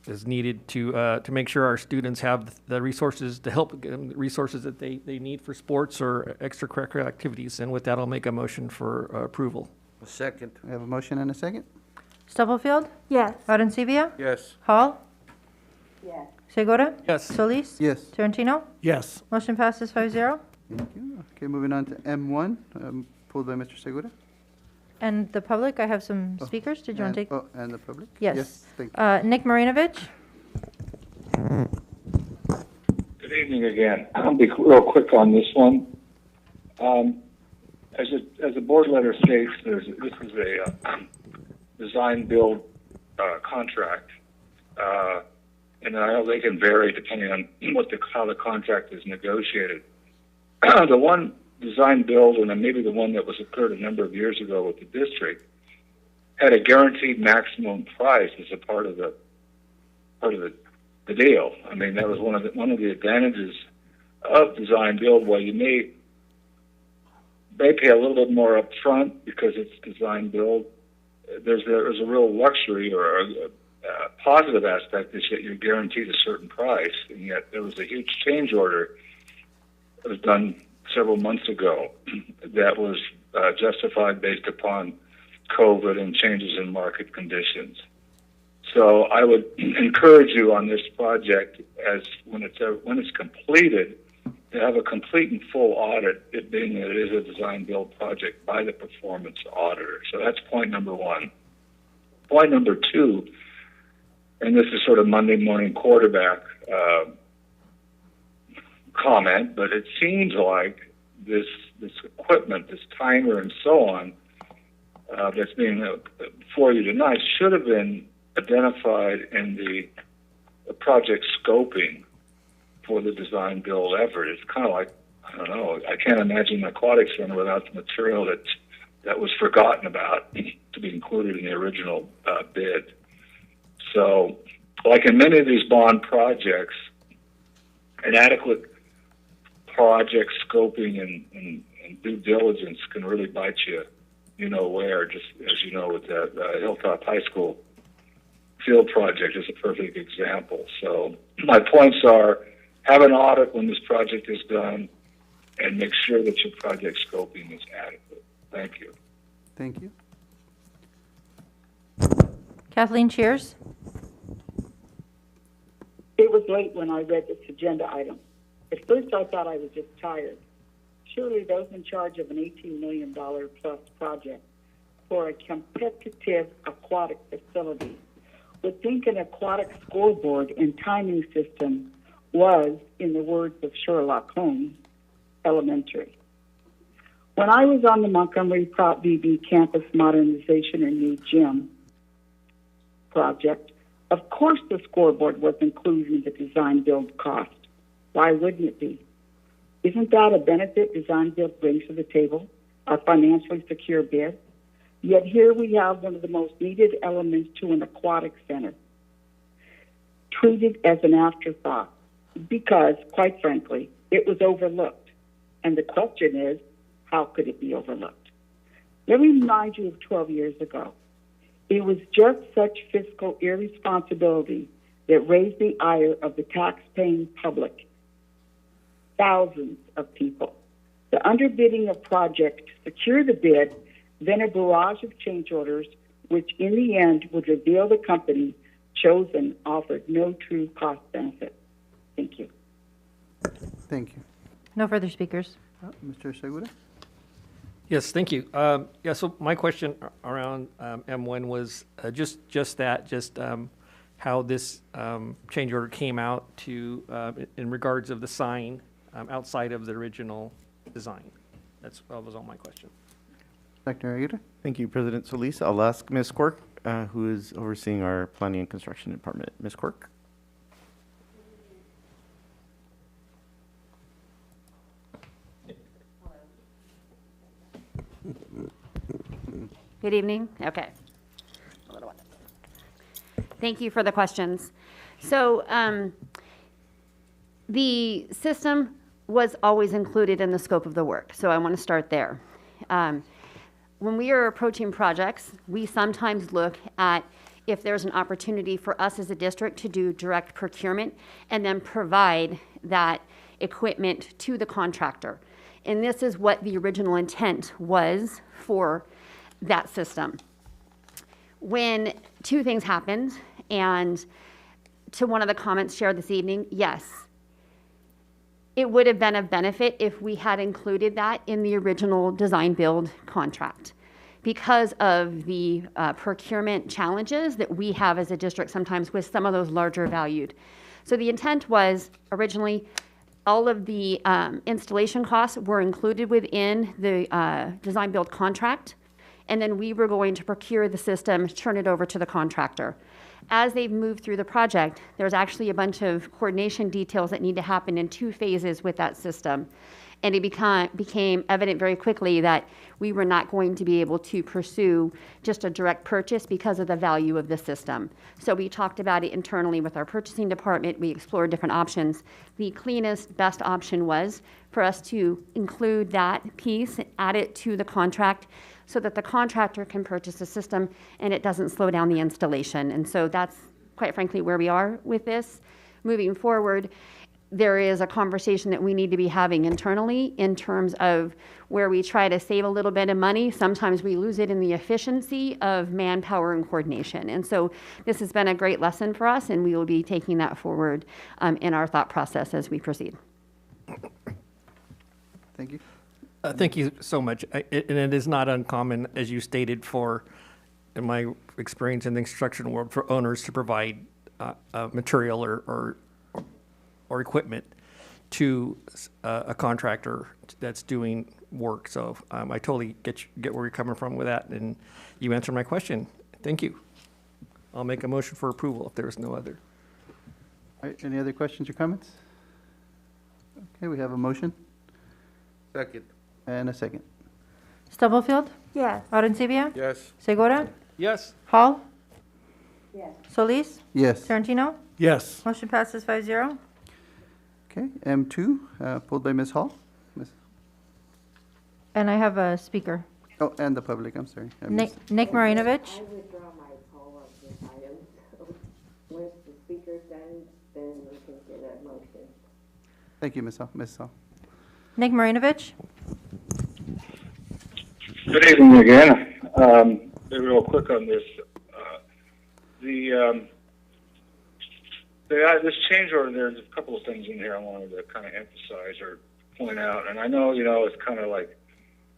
is needed to make sure our students have the resources to help get them the resources that they need for sports or extracurricular activities. And with that, I'll make a motion for approval. A second. We have a motion and a second. Stubblefield? Yes. Arencibia? Yes. Hall? Yes. Segura? Yes. Solis? Yes. Tarantino? Yes. Motion passes 5-0. Thank you. Okay, moving on to M1, pulled by Mr. Segura. And the public, I have some speakers. Did you want to take? Oh, and the public? Yes. Thank you. Nick Marinovich? Good evening again. I'll be real quick on this one. As the board letter states, this is a design build contract, and I know they can vary depending on how the contract is negotiated. The one design build, and then maybe the one that was occurred a number of years ago with the district, had a guaranteed maximum price as a part of the deal. I mean, that was one of the advantages of design build. While you may pay a little bit more up front because it's design build, there's a real luxury or a positive aspect is that you're guaranteed a certain price. And yet there was a huge change order that was done several months ago that was justified based upon COVID and changes in market conditions. So I would encourage you on this project, as when it's completed, to have a complete and full audit, it being that it is a design build project by the performance auditor. So that's point number one. Point number two, and this is sort of Monday morning quarterback comment, but it seems like this equipment, this timer and so on, that's being for you tonight should have been identified in the project scoping for the design build effort. It's kind of like, I don't know, I can't imagine an aquatic center without the material that was forgotten about to be included in the original bid. So, like in many of these bond projects, an adequate project scoping and due diligence can really bite you, you know where, just as you know with that Hilltop High School field project is a perfect example. So my points are, have an audit when this project is done and make sure that your project scoping is adequate. Thank you. Thank you. Kathleen Cheers. It was late when I read this agenda item. At first I thought I was just tired. Surely those in charge of an $18 million plus project for a competitive aquatic facility would think an aquatic scoreboard and timing system was, in the words of Sherlock Holmes, elementary. When I was on the Montgomery Prop BB campus modernization and new gym project, of course the scoreboard was included in the design build cost. Why wouldn't it be? Isn't that a benefit design build brings to the table, a financially secure bid? Yet here we have one of the most needed elements to an aquatic center, treated as an afterthought, because, quite frankly, it was overlooked. And the question is, how could it be overlooked? Let me remind you of 12 years ago. It was just such fiscal irresponsibility that raised the ire of the tax-paying public, thousands of people. The underbidding of projects to secure the bid, then a barrage of change orders, which in the end would reveal the company chosen offered no true cost benefit. Thank you. Thank you. No further speakers. Mr. Segura? Yes, thank you. Yeah, so my question around M1 was just how this change order came out to in regards of the sign outside of the original design. That was all my question. Dr. Aguirre? Thank you, President Solis. I'll ask Ms. Quirk, who is overseeing our planning and construction department. Ms. Quirk? Good evening. Okay. Thank you for the questions. So the system was always included in the scope of the work, so I want to start there. When we are approaching projects, we sometimes look at if there's an opportunity for us as a district to do direct procurement and then provide that equipment to the contractor. And this is what the original intent was for that system. When two things happened, and to one of the comments shared this evening, yes, it would have been of benefit if we had included that in the original design build contract because of the procurement challenges that we have as a district sometimes with some of those larger valued. So the intent was originally all of the installation costs were included within the design build contract, and then we were going to procure the system, turn it over to the contractor. As they've moved through the project, there's actually a bunch of coordination details that need to happen in two phases with that system. And it became evident very quickly that we were not going to be able to pursue just a direct purchase because of the value of the system. So we talked about it internally with our purchasing department. We explored different options. The cleanest, best option was for us to include that piece, add it to the contract, so that the contractor can purchase the system and it doesn't slow down the installation. And so that's quite frankly where we are with this. Moving forward, there is a conversation that we need to be having internally in terms of where we try to save a little bit of money. Sometimes we lose it in the efficiency of manpower and coordination. And so this has been a great lesson for us, and we will be taking that forward in our thought process as we proceed. thank you. Thank you so much. And it is not uncommon, as you stated, for, in my experience in the instruction world, for owners to provide material or equipment to a contractor that's doing work. So I totally get where you're coming from with that, and you answered my question. Thank you. I'll make a motion for approval if there's no other. All right, any other questions or comments? Okay, we have a motion Second. and a second. Stubblefield, Yes. Arencibia, Yes. Segura, Yes. Hall, Yes. Solis, Yes. Tarantino. Yes. Motion passes 5-0. Okay, M2, pulled by Ms. Hall. And I have a speaker. Oh, and the public, I'm sorry. I Nick missed- Marinovich. I withdraw my poll of this item. So once the speaker's done, then we can get a motion. Thank you, Ms. Hall. Ms. Hall. Nick Marinovich. Good evening again. Be real quick on this. This change order, there's a couple of things in here I wanted to kind of emphasize or point out. And I know, it's kind of like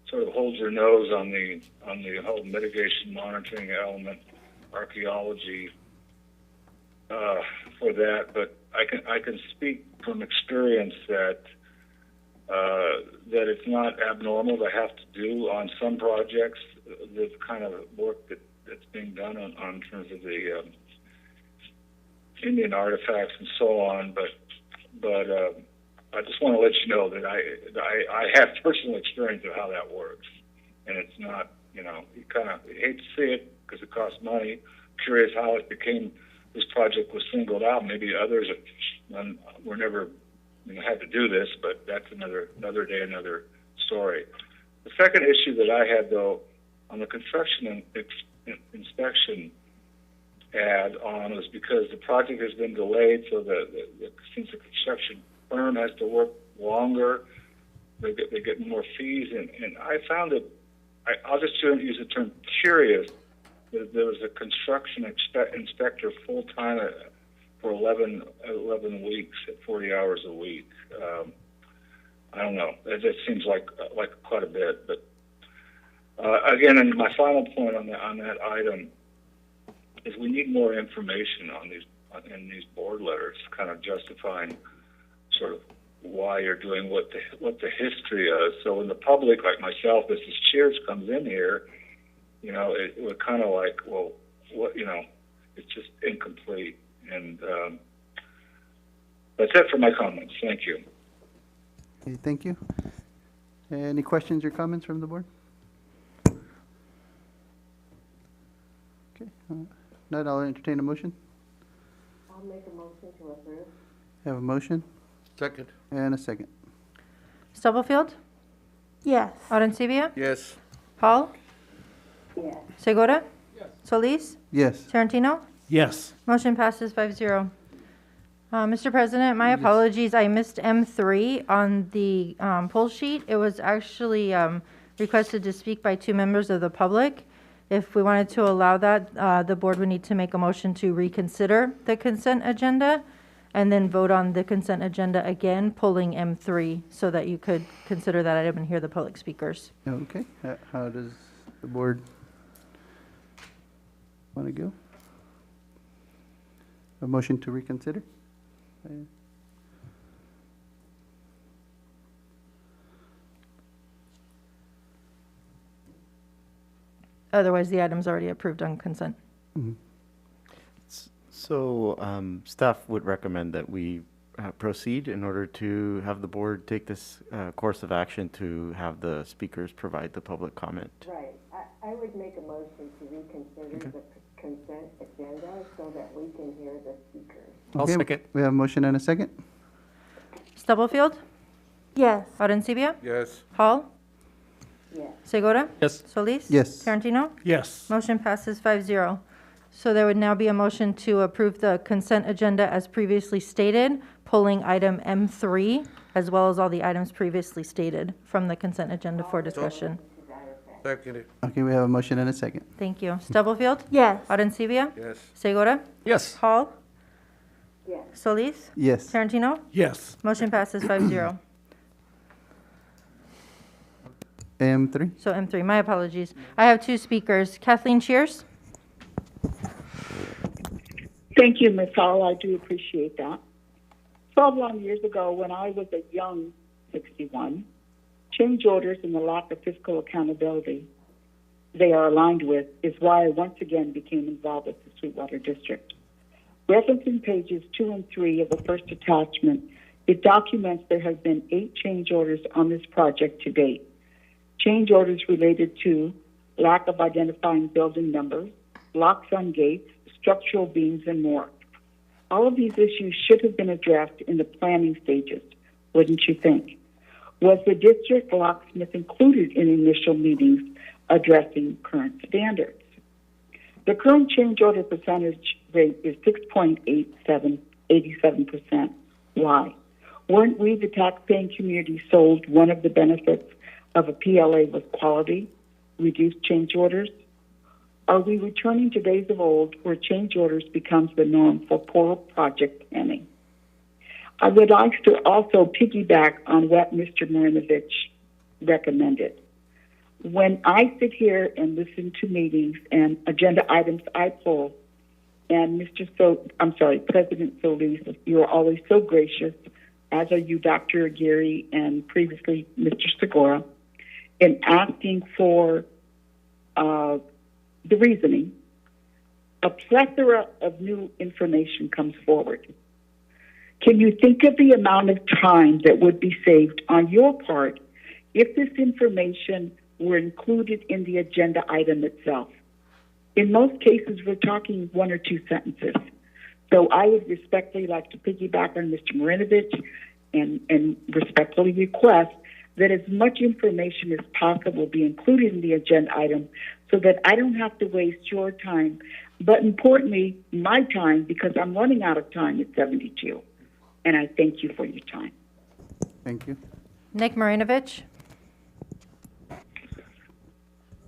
sort of holds your nose on the whole mitigation monitoring element, archaeology for that. But I can speak from experience that it's not abnormal to have to do on some projects the kind of work that's being done on terms of the Indian artifacts and so on. But I just want to let you know that I have personal experience of how that works, and it's not, you kind of hate to see it because it costs money. Curious how it became this project was singled out. Maybe others were never had to do this, but that's another day, another story. The second issue that I had, though, on the construction inspection add-on was because the project has been delayed, so since the construction firm has to work longer, they get more fees, and I found it. I'll just use the term curious. There was a construction inspector full time for 11 weeks at 40 hours a week. I don't know. It just seems like quite a bit. But again, and my final point on that item is we need more information in these board letters, kind of justifying sort of why you're doing what the history is. So when the public, like myself, this is Cheers, comes in here, we're kind of like, well, what, it's just incomplete. And that's it for my comments. Thank you. Okay, thank you. Any questions or comments from the board? Okay, not, I'll entertain a motion. I'll make a motion to approve. Have a motion Second. and a second. Stubblefield, Yes. Arencibia, Yes. Hall, Yes. Segura, Solis, Yes. Tarantino. Yes. Motion passes 5-0. Mr. President, my apologies. I missed M3 on the poll sheet. It was actually requested to speak by 2 members of the public. If we wanted to allow that, the board would need to make a motion to reconsider the consent agenda and then vote on the consent agenda again, pulling M3 so that you could consider that item and hear the public speakers. Okay, how does the board want to go? A motion to reconsider? Otherwise, the item's already approved on consent. Mhm. So staff would recommend that we proceed in order to have the board take this course of action to have the speakers provide the public comment. Right. I would make a motion to reconsider the consent agenda so that we can hear the speakers. I'll Okay, second. we have a motion and a second. Stubblefield, Yes. Arencibia, Yes. Hall, Yes. Segura, Yes. Solis. Yes. Tarantino. Yes. Motion passes 5-0. So there would now be a motion to approve the consent agenda as previously stated, pulling item M3, as well as all the items previously stated from the consent agenda for discussion. Second. Okay, we have a motion and a second. Thank you. Stubblefield, Yes. Arencibia, Yes. Segura, Yes. Hall, Yes. Solis, Yes. Tarantino. Yes. Motion passes 5-0. AM3. So M3, my apologies. I have two speakers. Kathleen Shears? Thank you, Ms. Hall. I do appreciate that. 12 long years ago, when I was a young 61, change orders and the lack of fiscal accountability they are aligned with is why I once again became involved with the Sweetwater District. Referencing pages 2 and 3 of the first attachment, it documents there have been 8 change orders on this project to date. Change orders related to lack of identifying building numbers, locks on gates, structural beams, and more. All of these issues should have been addressed in the planning stages, wouldn't you think? Was the district locksmith included in initial meetings addressing current standards? The current change order percentage rate is 6.87%. Why? Weren't we, the taxpaying community, sold one of the benefits of a PLA was quality, reduced change orders? Are we returning to days of old where change orders becomes the norm for poor project planning? I would like to also piggyback on what Mr. Marinovich recommended. When I sit here and listen to meetings and agenda items I pull, and President Solis, you are always so gracious, as are you, Dr. Aguirre, and previously Mr. Segura, in asking for the reasoning, a plethora of new information comes forward. Can you think of the amount of time that would be saved on your part if this information were included in the agenda item itself? In most cases, we're talking 1 or 2 sentences. So I would respectfully like to piggyback on Mr. Marinovich and respectfully request that as much information as possible be included in the agenda item so that I don't have to waste your time, but importantly, my time, because I'm running out of time at 72. And I thank you for your time. Thank you. Nick Marinovich?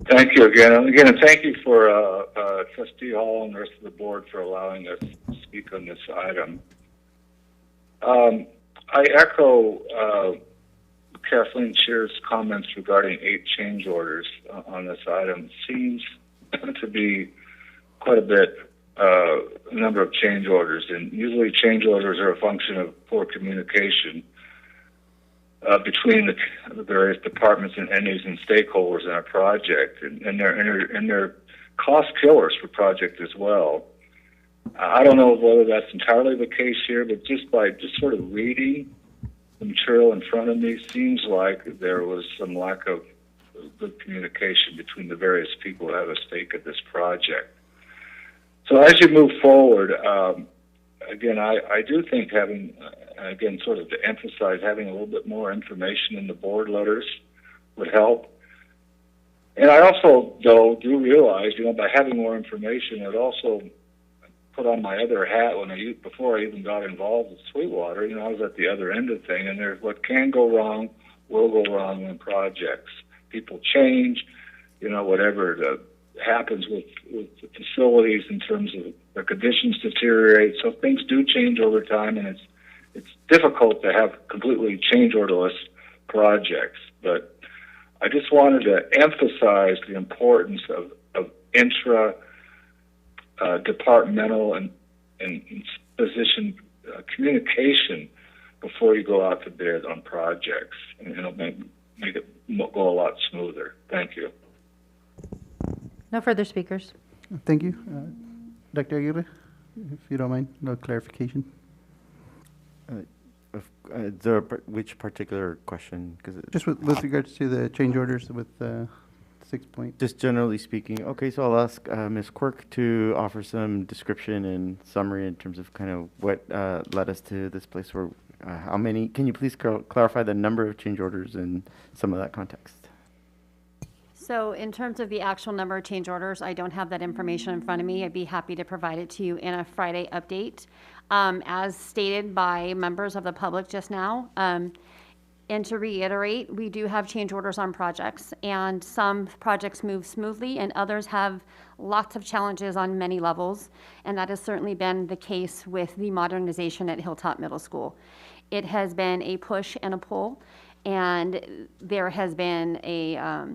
Thank you again. And thank you for Trustee Hall and the rest of the board for allowing us to speak on this item. I echo Kathleen Shear's comments regarding 8 change orders on this item. Seems to be quite a bit, a number of change orders, and usually change orders are a function of poor communication between the various departments and entities and stakeholders in our project, and they're cost killers for project as well. I don't know whether that's entirely the case here, but just by sort of reading the material in front of me, seems like there was some lack of good communication between the various people who have a stake in this project. So as you move forward, again, I do think having, again, sort of to emphasize having a little bit more information in the board letters would help. And I also, though, do realize, by having more information, it also put on my other hat before I even got involved with Sweetwater. I was at the other end of the thing, and there's what can go wrong will go wrong in projects. People change, whatever happens with the facilities in terms of their conditions deteriorate. So things do change over time, and it's difficult to have completely change orderless projects. But I just wanted to emphasize the importance of intra departmental and position communication before you go out to bid on projects, and it'll make it go a lot smoother. Thank you. No further speakers. Thank you. Dr. Aguirre, if you don't mind, no clarification. Which particular question? Just with regards to the change orders with 6 point. Just generally speaking. Okay, so I'll ask Ms. Quirk to offer some description and summary in terms of kind of what led us to this place where, how many, can you please clarify the number of change orders and some of that context? So in terms of the actual number of change orders, I don't have that information in front of me. I'd be happy to provide it to you in a Friday update. As stated by members of the public just now, and to reiterate, we do have change orders on projects, and some projects move smoothly and others have lots of challenges on many levels, and that has certainly been the case with the modernization at Hilltop Middle School. It has been a push and a pull, And there has been a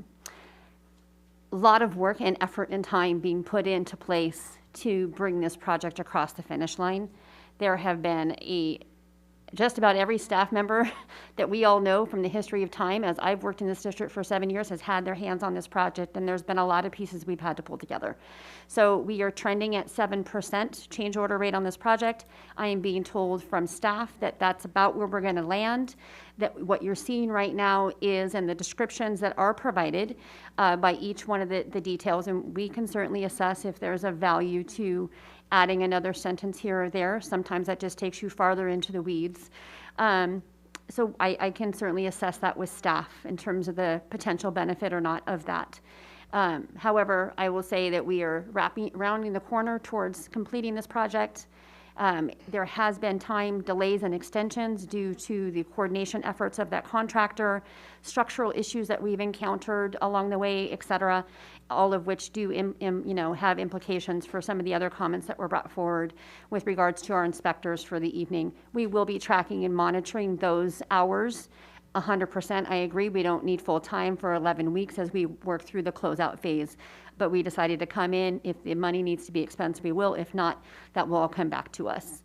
lot of work and effort and time being put into place to bring this project across the finish line. There have been just about every staff member that we all know from the history of time, as I've worked in this district for 7 years, has had their hands on this project, and there's been a lot of pieces we've had to pull together. So we are trending at 7% change order rate on this project. I am being told from staff that that's about where we're going to land, that what you're seeing right now is, and the descriptions that are provided by each one of the details, and we can certainly assess if there's a value to adding another sentence here or there. Sometimes that just takes you farther into the weeds. So I can certainly assess that with staff in terms of the potential benefit or not of that. However, I will say that we are rounding the corner towards completing this project. There has been time delays and extensions due to the coordination efforts of that contractor, structural issues that we've encountered along the way, et cetera, all of which do have implications for some of the other comments that were brought forward with regards to our inspectors for the evening. We will be tracking and monitoring those hours. 100%, I agree. We don't need full time for 11 weeks as we work through the closeout phase. But we decided to come in. If the money needs to be expensed, we will. If not, that will all come back to us.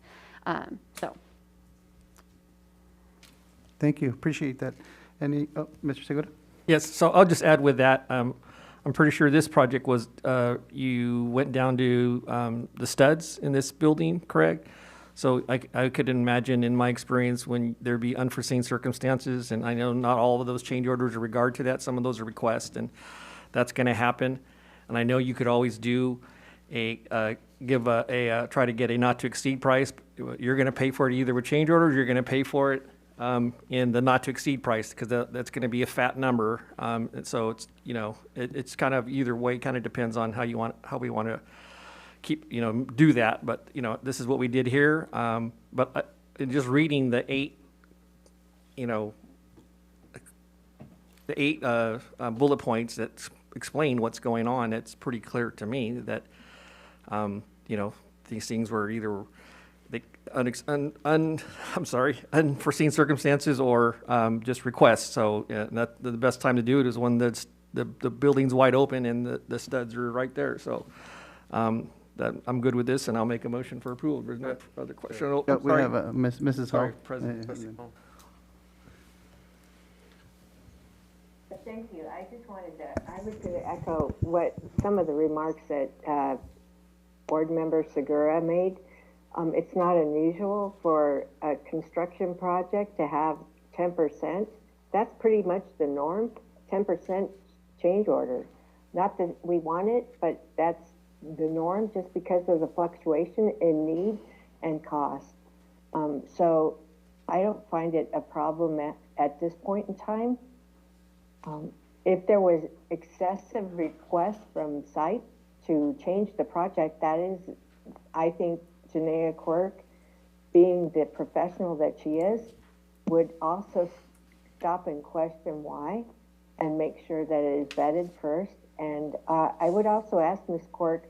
Thank you, appreciate that. Mr. Segura? Yes, so I'll just add with that, I'm pretty sure this project was, you went down to the studs in this building, correct? So I could imagine in my experience when there be unforeseen circumstances, and I know not all of those change orders are regard to that, some of those are requests, and that's going to happen. And I know you could always do try to get a not to exceed price. You're going to pay for it either with change orders, you're going to pay for it in the not to exceed price, because that's going to be a fat number. And so it's, it's kind of either way, kind of depends on how we want to keep, do that. But, this is what we did here. But in just reading the eight bullet points that explain what's going on, it's pretty clear to me that, these things were either unforeseen circumstances or just requests. So the best time to do it is when the building's wide open and the studs are right there. So I'm good with this, and I'll make a motion for approval. There's no other question. Yeah, we have Mrs. Hall. President. Thank you. I was going to echo some of the remarks that Board Member Segura made. It's not unusual for a construction project to have 10%. That's pretty much the norm, 10% change order. Not that we want it, but that's the norm just because of the fluctuation in need and cost. So I don't find it a problem at this point in time. If there was excessive requests from site to change the project, that is, I think Janaea Quirk, being the professional that she is, would also stop and question why and make sure that it is vetted first. And I would also ask Ms. Quirk,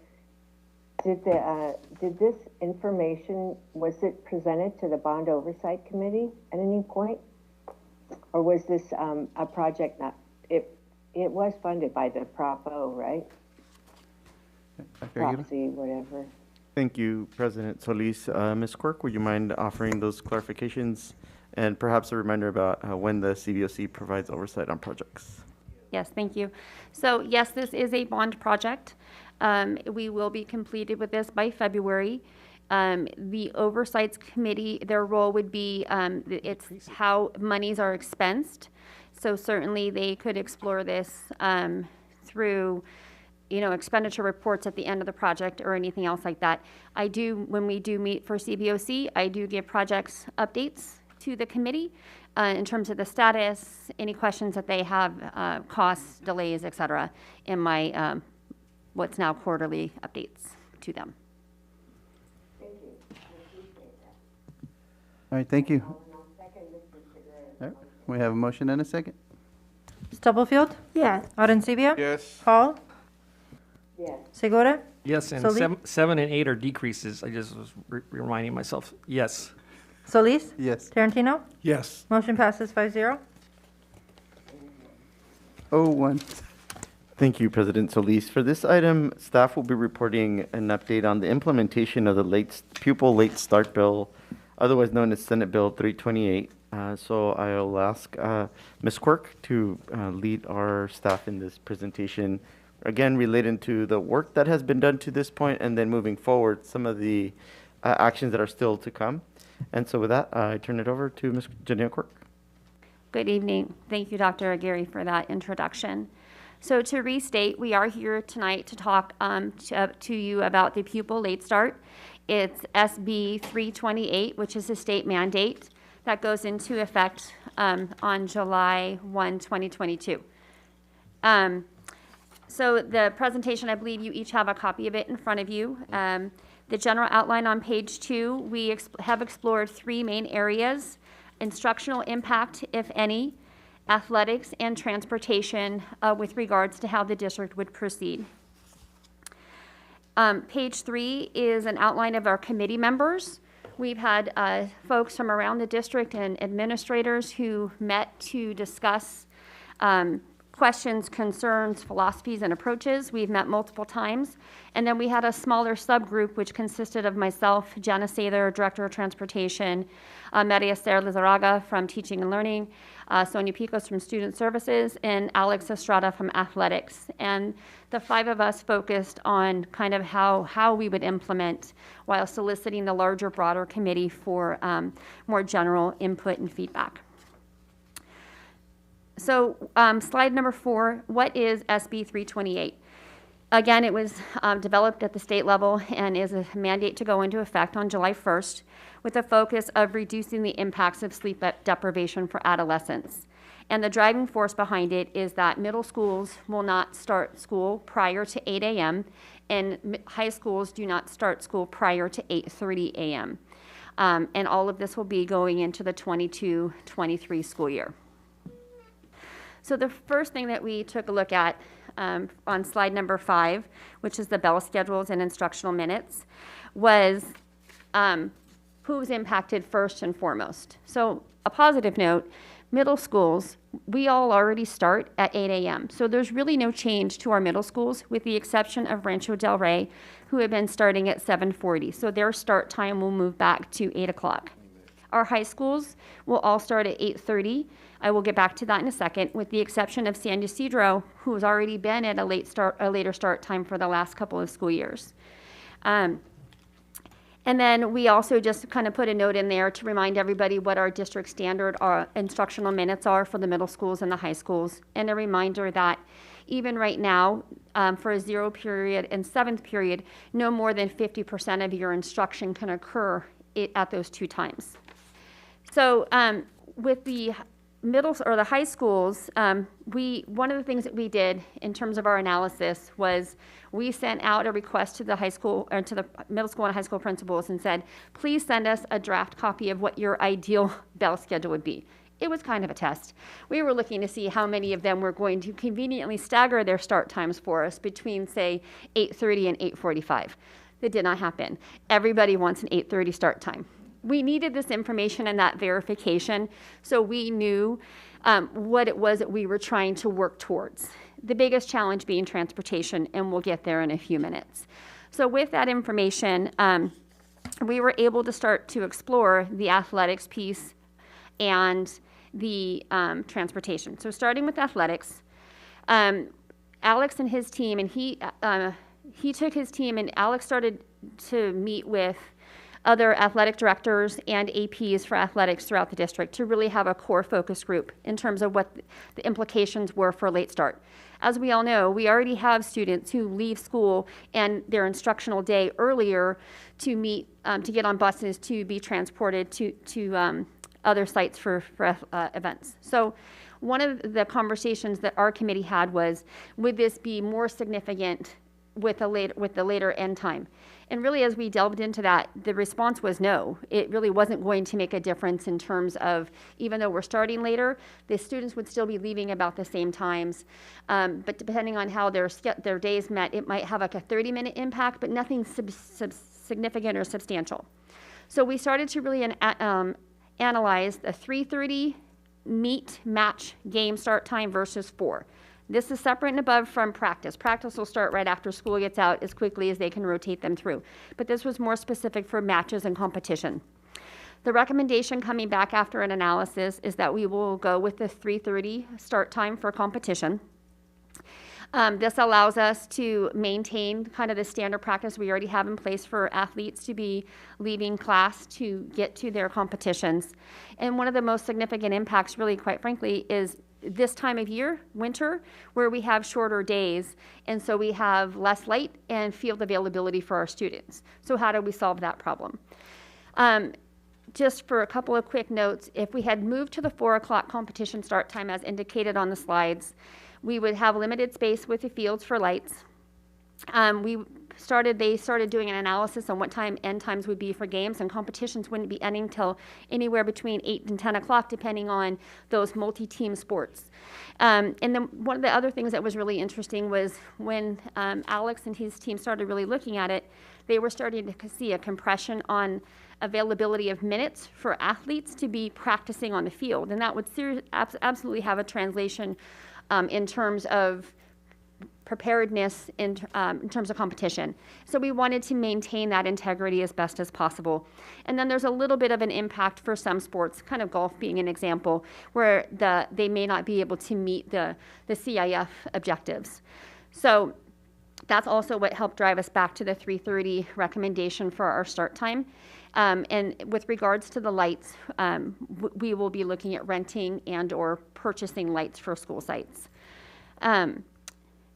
did this information, was it presented to the Bond Oversight Committee at any point? Or was this a project it was funded by the Prop O, right? Prop C, whatever. Thank you, President Solis. Ms. Quirk, would you mind offering those clarifications and perhaps a reminder about when the CBOC provides oversight on projects? Yes, thank you. So yes, this is a bond project. We will be completed with this by February. The Oversight Committee, their role would be, it's how monies are expensed. So certainly they could explore this through, expenditure reports at the end of the project or anything else like that. When we do meet for CBOC, I do give projects updates to the committee in terms of the status, any questions that they have, costs, delays, et cetera, in my what's now quarterly updates to them. All right, thank you. All right, we have a motion and a second. Stubblefield? Yes. Arencibia? Yes. Hall? Yes. Segura? Yes, and Solis? 7 and 8 are decreases. I just was reminding myself. Yes. Solis? Yes. Tarantino? Yes. Motion passes 5-0. 01. Thank you, President Solis. For this item, staff will be reporting an update on the implementation of the pupil late start bill, otherwise known as Senate Bill 328. So I'll ask Ms. Quirk to lead our staff in this presentation, again, related to the work that has been done to this point, and then moving forward, some of the actions that are still to come. And so with that, I turn it over to Ms. Janelle Quirk. Good evening. Thank you, Dr. Aguirre, for that introduction. So to restate, we are here tonight to talk to you about the pupil late start. It's SB 328, which is a state mandate that goes into effect on July 1, 2022. So the presentation, I believe you each have a copy of it in front of you. The general outline on page 2, we have explored 3 main areas: instructional impact, if any, athletics, and transportation with regards to how the district would proceed. Page 3 is an outline of our committee members. We've had folks from around the district and administrators who met to discuss questions, concerns, philosophies, and approaches. We've met multiple times. And then we had a smaller subgroup, which consisted of myself, Jana Sather, Director of Transportation, Maria Esther Lizarraga from Teaching and Learning, Sonia Picos from Student Services, and Alex Estrada from Athletics. And the 5 of us focused on kind of how we would implement while soliciting the larger, broader committee for more general input and feedback. So slide number 4, what is SB 328? Again, it was developed at the state level and is a mandate to go into effect on July 1st with a focus of reducing the impacts of sleep deprivation for adolescents. And the driving force behind it is that middle schools will not start school prior to 8 a.m. and high schools do not start school prior to 8:30 a.m. And all of this will be going into the 22-23 school year. So the first thing that we took a look at on slide number 5, which is the bell schedules and instructional minutes, was who's impacted first and foremost. So a positive note, middle schools, we all already start at 8 a.m. So there's really no change to our middle schools with the exception of Rancho Del Rey, who have been starting at 7:40. So their start time will move back to 8 o'clock. Our high schools will all start at 8:30. I will get back to that in a second, with the exception of San Ysidro, who has already been at a later start time for the last couple of school years. And then we also just kind of put a note in there to remind everybody what our district standard instructional minutes are for the middle schools and the high schools. And a reminder that even right now, for a 0 period and 7th period, no more than 50% of your instruction can occur at those 2 times. So with the middle or the high schools, one of the things that we did in terms of our analysis was we sent out a request to the high school or to the middle school and high school principals and said, please send us a draft copy of what your ideal bell schedule would be. It was kind of a test. We were looking to see how many of them were going to conveniently stagger their start times for us between, say, 8:30 and 8:45. That did not happen. Everybody wants an 8:30 start time. We needed this information and that verification so we knew what it was that we were trying to work towards. The biggest challenge being transportation, and we'll get there in a few minutes. So with that information, we were able to start to explore the athletics piece and the transportation. So starting with athletics, Alex and his team, and he took his team, and Alex started to meet with other athletic directors and APs for athletics throughout the district to really have a core focus group in terms of what the implications were for late start. As we all know, we already have students who leave school and their instructional day earlier to meet, to get on buses to be transported to other sites for events. So one of the conversations that our committee had was, would this be more significant with the later end time? And really, as we delved into that, the response was no. It really wasn't going to make a difference in terms of, even though we're starting later, the students would still be leaving about the same times. But depending on how their days met, it might have like a 30-minute impact, but nothing significant or substantial. So we started to really analyze the 3:30 meet match game start time versus 4. This is separate and above from practice. Practice will start right after school gets out as quickly as they can rotate them through. But this was more specific for matches and competition. The recommendation coming back after an analysis is that we will go with the 3:30 start time for competition. This allows us to maintain kind of the standard practice we already have in place for athletes to be leaving class to get to their competitions. And one of the most significant impacts, really, quite frankly, is this time of year, winter, where we have shorter days, and so we have less light and field availability for our students. So how do we solve that problem? Just for a couple of quick notes, if we had moved to the 4 o'clock competition start time as indicated on the slides, we would have limited space with the fields for lights. They started doing an analysis on what time end times would be for games, and competitions wouldn't be ending till anywhere between 8 and 10 o'clock, depending on those multi-team sports. And then one of the other things that was really interesting was when Alex and his team started really looking at it, they were starting to see a compression on availability of minutes for athletes to be practicing on the field. And that would absolutely have a translation in terms of preparedness in terms of competition. So we wanted to maintain that integrity as best as possible. And then there's a little bit of an impact for some sports, kind of golf being an example, where they may not be able to meet the CIF objectives. So that's also what helped drive us back to the 3:30 recommendation for our start time. And with regards to the lights, we will be looking at renting and or purchasing lights for school sites.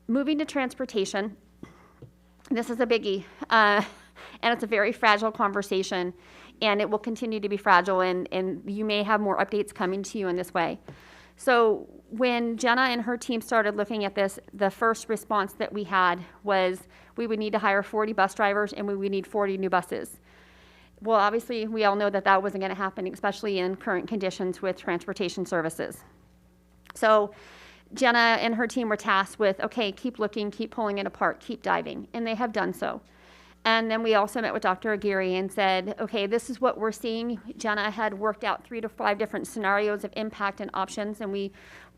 Moving to transportation, this is a biggie, and it's a very fragile conversation, and it will continue to be fragile, and you may have more updates coming to you in this way. So when Jenna and her team started looking at this, the first response that we had was we would need to hire 40 bus drivers and we would need 40 new buses. Well, obviously, we all know that that wasn't going to happen, especially in current conditions with transportation services. So Jenna and her team were tasked with, okay, keep looking, keep pulling it apart, keep diving, and they have done so. And then we also met with Dr. Aguirre and said, okay, this is what we're seeing. Jenna had worked out 3 to 5 different scenarios of impact and options, and we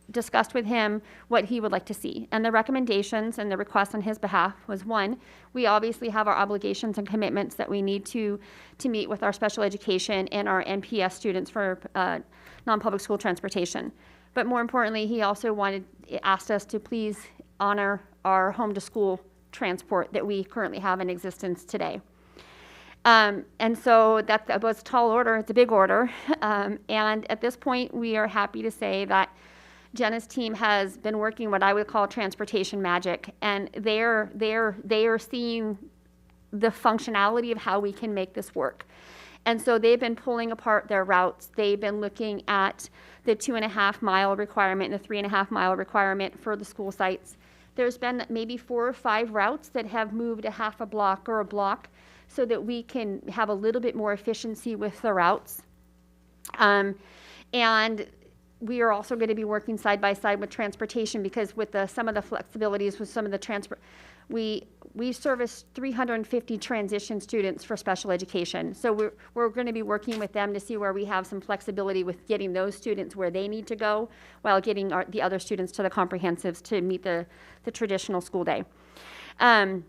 discussed with him what he would like to see. And the recommendations and the request on his behalf was, 1, we obviously have our obligations and commitments that we need to meet with our special education and our NPS students for non-public school transportation. But more importantly, he also asked us to please honor our home to school transport that we currently have in existence today. And so that was a tall order, it's a big order. And at this point, we are happy to say that Jenna's team has been working what I would call transportation magic, and they are seeing the functionality of how we can make this work. And so they've been pulling apart their routes. They've been looking at the 2.5 mile requirement and the 3.5 mile requirement for the school sites. There's been maybe 4 or 5 routes that have moved a half a block or a block so that we can have a little bit more efficiency with the routes. And we are also going to be working side by side with transportation, because with some of the flexibilities with some of the transport, we service 350 transition students for special education. So we're going to be working with them to see where we have some flexibility with getting those students where they need to go while getting the other students to the comprehensives to meet the traditional school day. And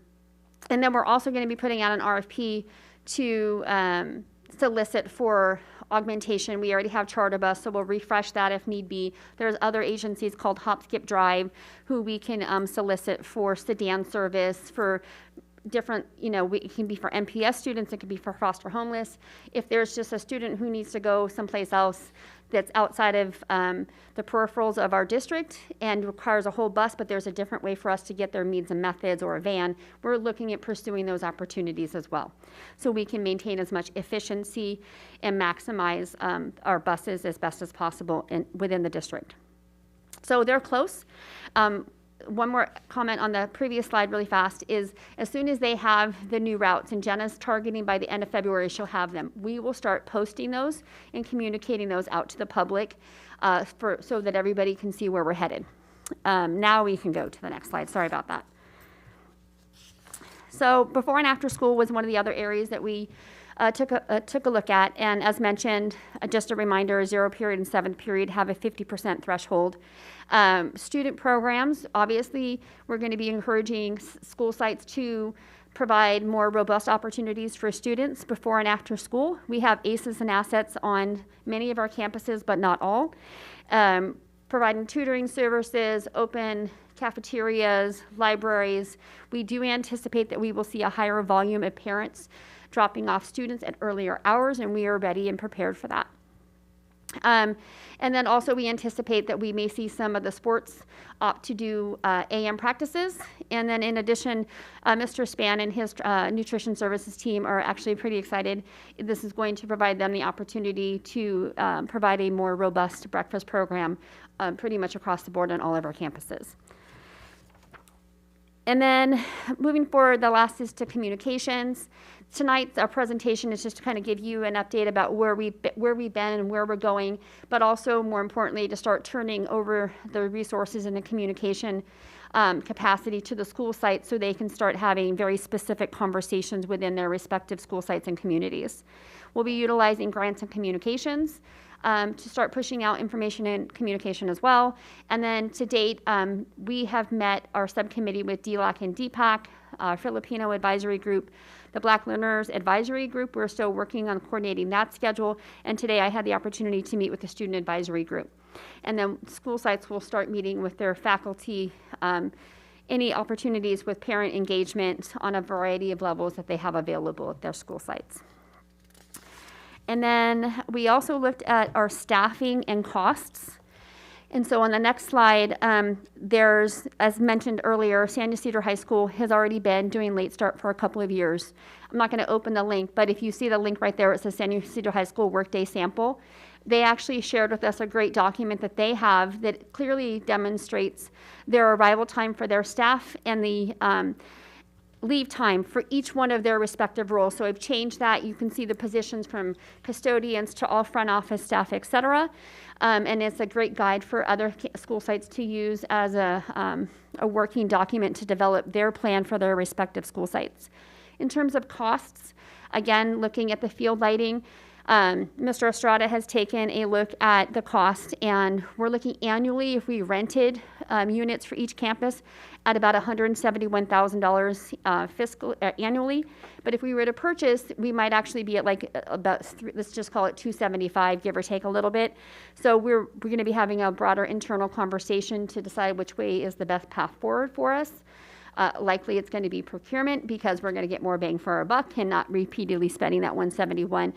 then we're also going to be putting out an RFP to solicit for augmentation. We already have charter bus, so we'll refresh that if need be. There's other agencies called Hop, Skip, Drive who we can solicit for sedan service for different, it can be for MPS students, it could be for foster homeless. If there's just a student who needs to go someplace else that's outside of the peripherals of our district and requires a whole bus, but there's a different way for us to get their means and methods or a van, we're looking at pursuing those opportunities as well. So we can maintain as much efficiency and maximize our buses as best as possible within the district. So they're close. One more comment on the previous slide really fast is, as soon as they have the new routes, and Jenna's targeting by the end of February, she'll have them. We will start posting those and communicating those out to the public so that everybody can see where we're headed. Now we can go to the next slide. Sorry about that. So before and after school was one of the other areas that we took a look at. And as mentioned, just a reminder, 0 period and 7th period have a 50% threshold. Student programs, obviously, we're going to be encouraging school sites to provide more robust opportunities for students before and after school. We have ACEs and assets on many of our campuses, but not all. Providing tutoring services, open cafeterias, libraries. We do anticipate that we will see a higher volume of parents dropping off students at earlier hours, and we are ready and prepared for that. And then also we anticipate that we may see some of the sports opt to do AM practices. And then in addition, Mr. Span and his nutrition services team are actually pretty excited. This is going to provide them the opportunity to provide a more robust breakfast program pretty much across the board on all of our campuses. And then moving forward, the last is to communications. Tonight's our presentation is just to kind of give you an update about where we've been and where we're going, but also more importantly to start turning over the resources and the communication capacity to the school sites so they can start having very specific conversations within their respective school sites and communities. We'll be utilizing grants and communications to start pushing out information and communication as well. And then to date, we have met our subcommittee with DLAC and DPAC, Filipino Advisory Group, the Black Learners Advisory Group. We're still working on coordinating that schedule. And today I had the opportunity to meet with the Student Advisory Group. And then school sites will start meeting with their faculty, any opportunities with parent engagement on a variety of levels that they have available at their school sites. And then we also looked at our staffing and costs. And so on the next slide, there's, as mentioned earlier, San Ysidro High School has already been doing late start for a couple of years. I'm not going to open the link, but if you see the link right there, it says San Ysidro High School Workday Sample. They actually shared with us a great document that they have that clearly demonstrates their arrival time for their staff and the leave time for each one of their respective roles. So I've changed that. You can see the positions from custodians to all front office staff, et cetera. And it's a great guide for other school sites to use as a working document to develop their plan for their respective school sites. In terms of costs, again, looking at the field lighting, Mr. Estrada has taken a look at the cost, and we're looking annually, if we rented units for each campus, at about $171,000 fiscal annually. But if we were to purchase, we might actually be at like let's just call it $275, give or take a little bit. So we're going to be having a broader internal conversation to decide which way is the best path forward for us. Likely it's going to be procurement because we're going to get more bang for our buck and not repeatedly spending that $171.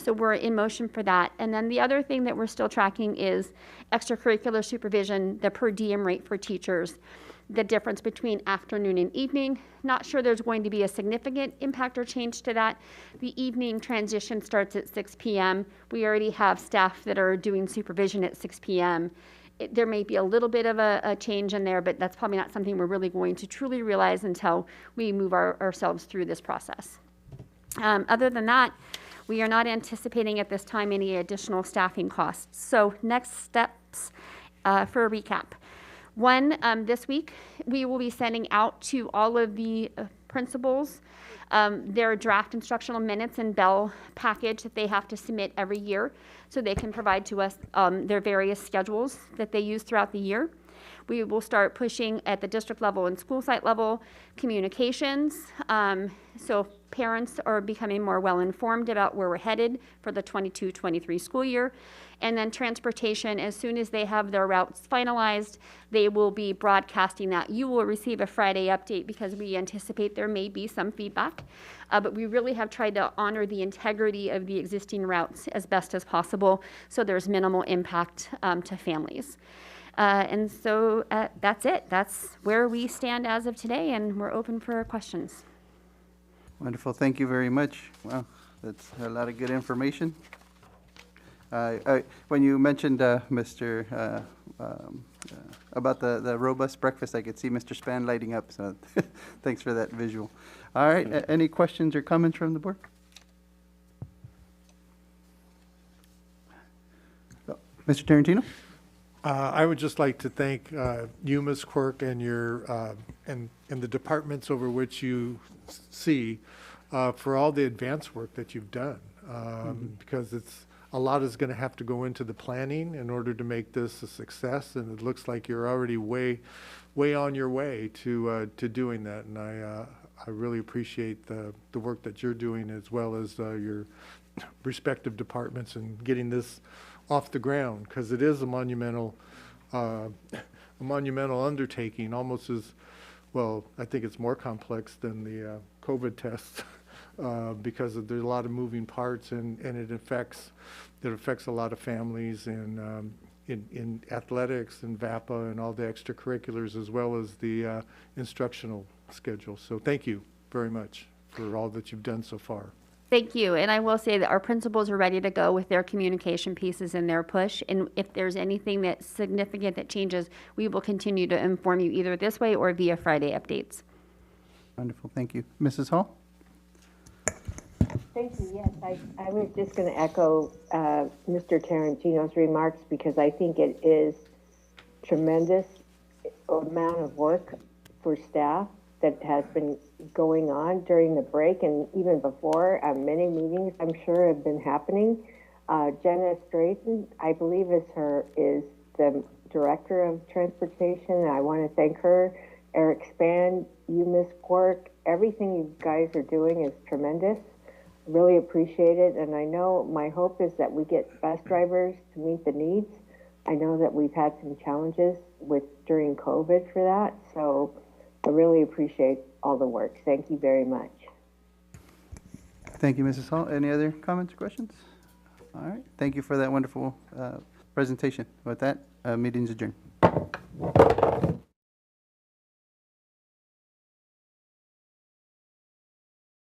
So we're in motion for that. And then the other thing that we're still tracking is extracurricular supervision, the per diem rate for teachers, the difference between afternoon and evening. Not sure there's going to be a significant impact or change to that. The evening transition starts at 6 p.m. We already have staff that are doing supervision at 6 p.m. There may be a little bit of a change in there, but that's probably not something we're really going to truly realize until we move ourselves through this process. Other than that, we are not anticipating at this time any additional staffing costs. So next steps for a recap. One, this week, we will be sending out to all of the principals their draft instructional minutes and bell package that they have to submit every year so they can provide to us their various schedules that they use throughout the year. We will start pushing at the district level and school site level communications. So parents are becoming more well informed about where we're headed for the 22-23 school year. And then transportation, as soon as they have their routes finalized, they will be broadcasting that. You will receive a Friday update because we anticipate there may be some feedback. But we really have tried to honor the integrity of the existing routes as best as possible so there's minimal impact to families. And so that's it. That's where we stand as of today, and we're open for questions. Wonderful. Thank you very much. Wow, that's a lot of good information. When you mentioned, Mr. About the robust breakfast, I could see Mr. Span lighting up, so thanks for that visual. All right, any questions or comments from the board? Mr. Tarantino? I would just like to thank you, Ms. Quirk, and your and the departments over which you see for all the advance work that you've done, because a lot is going to have to go into the planning in order to make this a success, and it looks like you're already way on your way to doing that, and I really appreciate the work that you're doing, as well as your respective departments, in getting this off the ground, because it is a monumental undertaking, almost as well. I think it's more complex than the COVID tests because there's a lot of moving parts, and it affects a lot of families, and in athletics and VAPA and all the extracurriculars, as well as the instructional schedule. So thank you very much for all that you've done so far. Thank you. And I will say that our principals are ready to go with their communication pieces and their push. And if there's anything that's significant that changes, we will continue to inform you either this way or via Friday updates. Wonderful, thank you. Mrs. Hall? Thank you. Yes, I was just going to echo Mr. Tarantino's remarks, because I think it is tremendous amount of work for staff that has been going on during the break and even before. Many meetings, I'm sure, have been happening. Jenna Strayton, I believe, is the director of transportation. I want to thank her. Eric Span, you, Ms. Quirk, everything you guys are doing is tremendous. Really appreciate it, and I know my hope is that we get bus drivers to meet the needs. I know that we've had some challenges during COVID for that, so I really appreciate all the work. Thank you very much. Thank you, Mrs. Hall. Any other comments or questions? All right, thank you for that wonderful presentation. With that, meeting's adjourned.